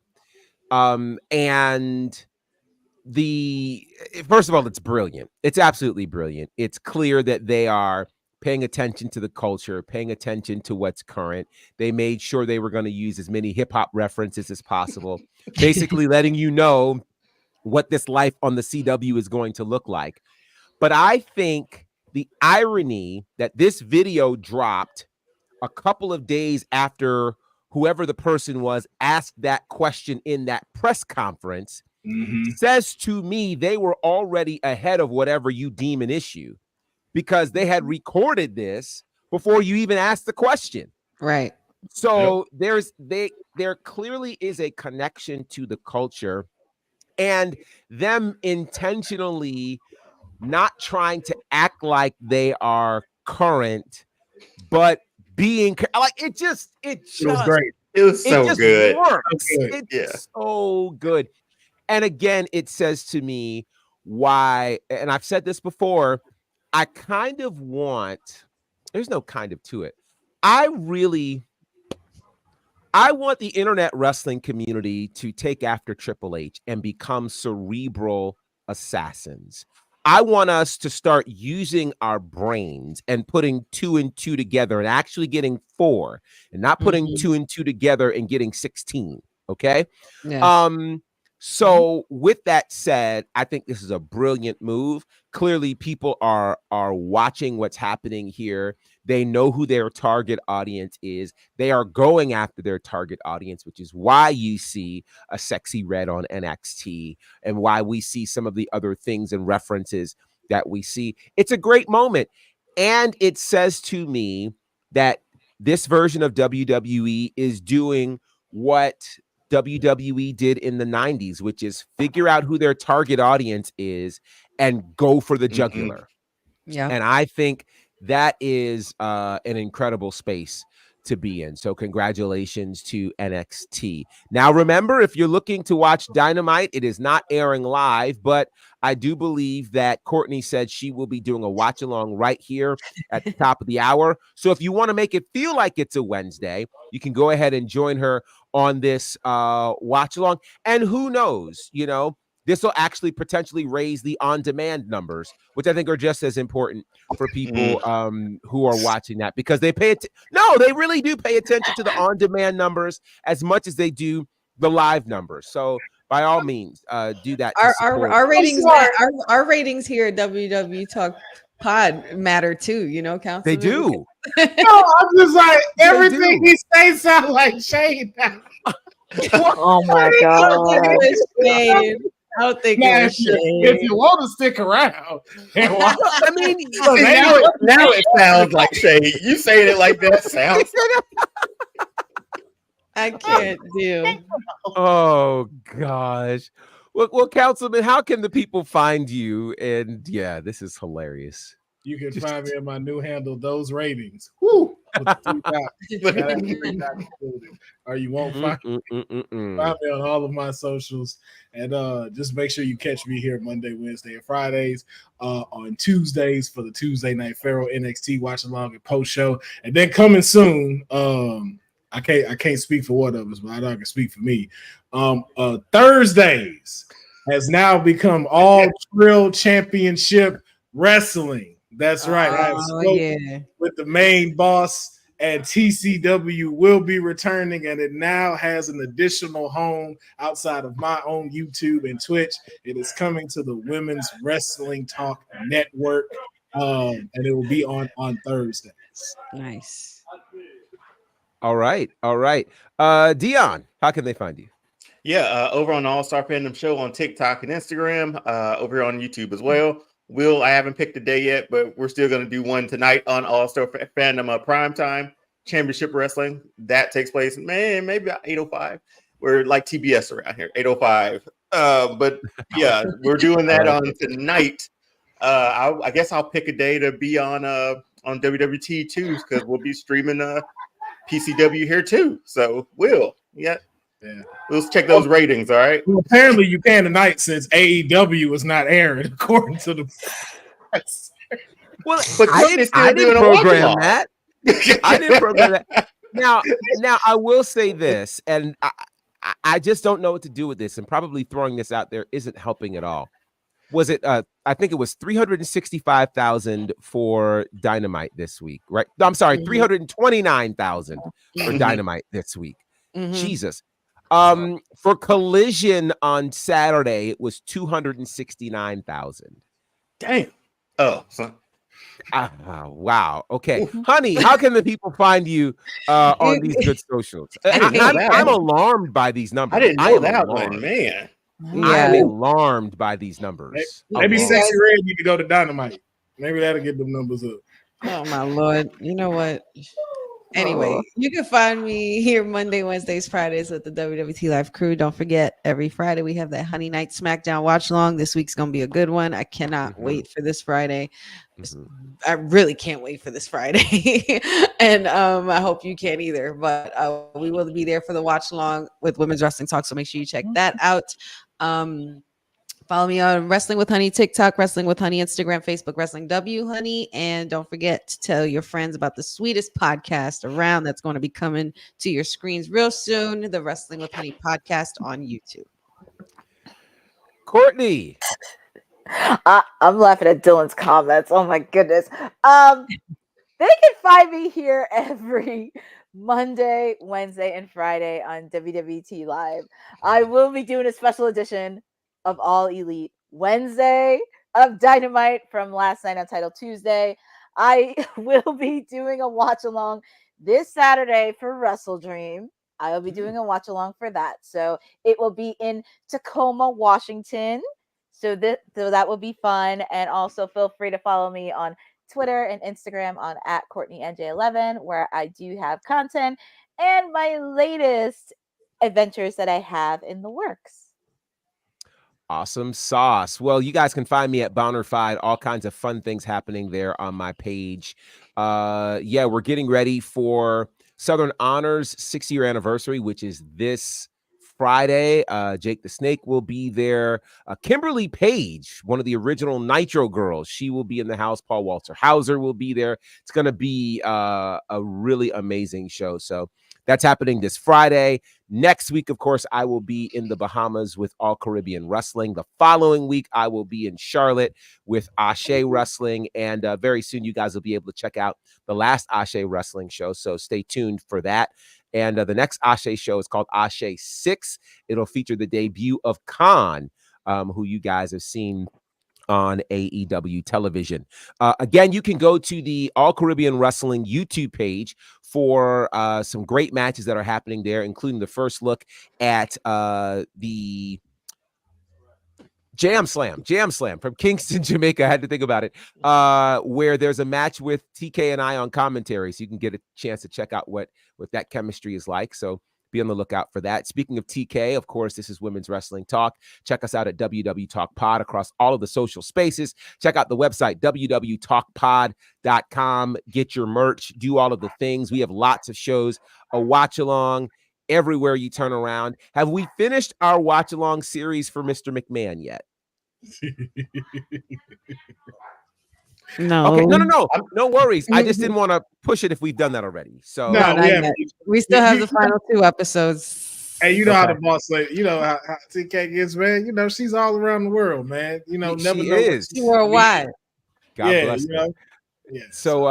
Speaker 1: And first of all, it's brilliant. It's absolutely brilliant. It's clear that they are paying attention to the culture, paying attention to what's current. They made sure they were going to use as many hip hop references as possible, basically letting you know what this life on the CW is going to look like. But I think the irony that this video dropped a couple of days after whoever the person was asked that question in that press conference says to me they were already ahead of whatever you deem an issue because they had recorded this before you even asked the question.
Speaker 8: Right.
Speaker 1: So there clearly is a connection to the culture and them intentionally not trying to act like they are current, but being like it was great.
Speaker 5: It was so good.
Speaker 1: Works. It's so good. And again, it says to me why, and I've said this before, I kind of want, there's no kind of to it. I want the internet wrestling community to take after Triple H and become cerebral assassins. I want us to start using our brains and putting 2 and 2 together and actually getting 4 and not putting 2 and 2 together and getting 16. Okay. Yes. So with that said, I think this is a brilliant move. Clearly people are watching what's happening here. They know who their target audience is. They are going after their target audience, which is why you see a Sexy Red on NXT and why we see some of the other things and references that we see. It's a great moment. And it says to me that this version of WWE is doing what WWE did in the 90s, which is figure out who their target audience is and go for the jugular.
Speaker 8: Yeah.
Speaker 1: And I think that is an incredible space to be in. So congratulations to NXT. Now, remember, if you're looking to watch Dynamite, it is not airing live, but I do believe that Courtney said she will be doing a watch along right here at the top of the hour. So if you want to make it feel like it's a Wednesday, you can go ahead and join her on this watch along. And who knows, this will actually potentially raise the on-demand numbers, which I think are just as important for people who are watching that because they they really do pay attention to the on-demand numbers as much as they do the live numbers. So by all means, do that.
Speaker 8: Our ratings, our ratings here at WW Talk Pod matter too. Council.
Speaker 1: They do.
Speaker 7: No, I'm just like everything he says sounds like shade.
Speaker 6: Oh my god.
Speaker 8: I don't think
Speaker 7: if you want to stick around and watch,
Speaker 1: I mean,
Speaker 5: now it sounds like shade. You saying it like that sounds.
Speaker 8: I can't do.
Speaker 1: Oh gosh. Well, Councilman, how can the people find you? And yeah, this is hilarious.
Speaker 7: You can find me on my new handle, Those Ratings. Woo! With the 3 dots. Or you won't find me on all of my socials. And just make sure you catch me here Monday, Wednesday, and Fridays. On Tuesdays for the Tuesday Night Pharaoh NXT watch along and post show. And then coming soon, I can't speak for one of us, but I know I can speak for me. Thursdays has now become all Trill Championship Wrestling. That's right. I have spoken with the main boss, and TCW will be returning, and it now has an additional home outside of my own YouTube and Twitch. It is coming to the Women's Wrestling Talk Network, and it will be on Thursdays.
Speaker 8: Nice.
Speaker 1: All right. Dion, how can they find you?
Speaker 5: Yeah, over on the All-Star Fandom Show on TikTok and Instagram, over here on YouTube as well. I haven't picked a day yet, but we're still going to do one tonight on All-Star Fandom Primetime Championship Wrestling. That takes place, maybe about 8:05. We're like TBS around here, 8:05. But yeah, we're doing that on tonight. I guess I'll pick a day to be on WWT too, because we'll be streaming PCW here too. So we'll let's check those ratings. All right.
Speaker 7: Well, apparently you can tonight since AEW is not airing according to the press.
Speaker 1: Well, but I didn't program that. I didn't program that. Now I will say this, and I just don't know what to do with this, and probably throwing this out there isn't helping at all. Was it? I think it was 365,000 for Dynamite this week, right? No, I'm sorry, 329,000 for Dynamite this week. Jesus. For Collision on Saturday, it was 269,000.
Speaker 5: Damn. Oh, son.
Speaker 1: Wow. Okay, honey, how can the people find you on these good socials? I'm alarmed by these numbers.
Speaker 5: I didn't know that one, man.
Speaker 1: I am alarmed by these numbers.
Speaker 7: Maybe Sexy Red need to go to Dynamite. Maybe that'll get them numbers up.
Speaker 8: Oh my Lord. You know what? Anyway, you can find me here Monday, Wednesdays, Fridays with the WWT Live crew. Don't forget, every Friday we have that Honey Night SmackDown watch along. This week's going to be a good one. I cannot wait for this Friday. I really can't wait for this Friday. And I hope you can either. But we will be there for the watch along with Women's Wrestling Talk. So make sure you check that out. Follow me on Wrestling with Honey, TikTok, Wrestling with Honey, Instagram, Facebook, Wrestling W Honey. And don't forget to tell your friends about the sweetest podcast around that's going to be coming to your screens real soon, the Wrestling with Honey podcast on YouTube.
Speaker 1: Courtney.
Speaker 6: I'm laughing at Dylan's comments. Oh my goodness. They can find me here every Monday, Wednesday, and Friday on WWT Live. I will be doing a special edition of All Elite Wednesday of Dynamite from last night on Title Tuesday. I will be doing a watch along this Saturday for Wrestle Dream. I will be doing a watch along for that. So it will be in Tacoma, Washington. So that will be fun. And also feel free to follow me on Twitter and Instagram on @CourtneyNJ11, where I do have content and my latest adventures that I have in the works.
Speaker 1: Awesome sauce. Well, you guys can find me at bonnerfide. All kinds of fun things happening there on my page. We're getting ready for Southern Honors 6-year anniversary, which is this Friday. Jake the Snake will be there. Kimberly Page, one of the original Nitro girls, she will be in the house. Paul Walter Hauser will be there. It's going to be a really amazing show. So that's happening this Friday. Next week, of course, I will be in the Bahamas with All Caribbean Wrestling. The following week, I will be in Charlotte with Ashe Wrestling. And very soon, you guys will be able to check out the last Ashe Wrestling show. So stay tuned for that. And the next Ashe show is called Ashe 6. It'll feature the debut of Khan, who you guys have seen on AEW television. Again, you can go to the All Caribbean Wrestling YouTube page for some great matches that are happening there, including the first look at the Jam Slam from Kingston, Jamaica. I had to think about it, where there's a match with TK and I on commentary, so you can get a chance to check out what that chemistry is like. So be on the lookout for that. Speaking of TK, of course, this is Women's Wrestling Talk. Check us out at WWTalkPod across all of the social spaces. Check out the website, www.talkpod.com. Get your merch. Do all of the things. We have lots of shows, a watch-along everywhere you turn around. Have we finished our watch-along series for Mr. McMahon yet?
Speaker 8: No.
Speaker 1: Okay, no worries. I just didn't want to push it if we've done that already. So
Speaker 7: No,
Speaker 8: we still have the final 2 episodes.
Speaker 7: Hey, you know how the boss lady, you know how TK gets, man. You know, she's all around the world, man. You know, never
Speaker 1: she
Speaker 7: know.
Speaker 1: is.
Speaker 8: She worldwide.
Speaker 1: God bless her.
Speaker 7: know. Yeah.
Speaker 1: So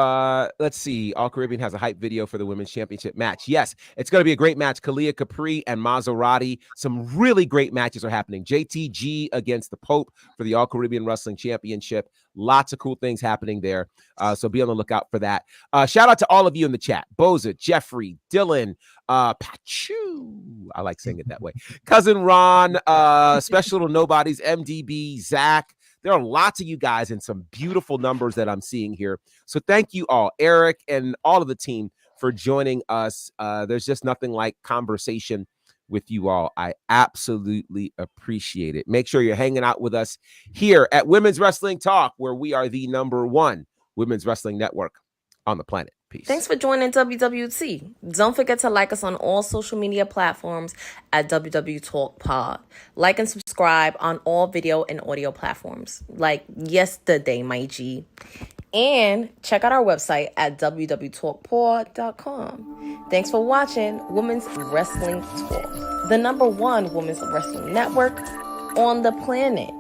Speaker 1: let's see. All Caribbean has a hype video for the women's championship match. Yes, it's going to be a great match. Kalia Capri and Maserati. Some really great matches are happening. JTG against the Pope for the All Caribbean Wrestling Championship. Lots of cool things happening there. So be on the lookout for that. Shout out to all of you in the chat. Boza, Jeffrey, Dylan, Pachu. I like saying it that way. Cousin Ron, Special Little Nobodies, MDB, Zach. There are lots of you guys and some beautiful numbers that I'm seeing here. So thank you all, Eric and all of the team, for joining us. There's just nothing like conversation with you all. I absolutely appreciate it. Make sure you're hanging out with us here at Women's Wrestling Talk, where we are the #1 women's wrestling network on the planet. Peace.
Speaker 4: Thanks for joining WWT. Don't forget to like us on all social media platforms at WWTalkpod. Like and subscribe on all video and audio platforms, like yesterday, my G. And check out our website at www talkpod.com. Thanks for watching Women's Wrestling Talk, the #1 women's wrestling network on the planet.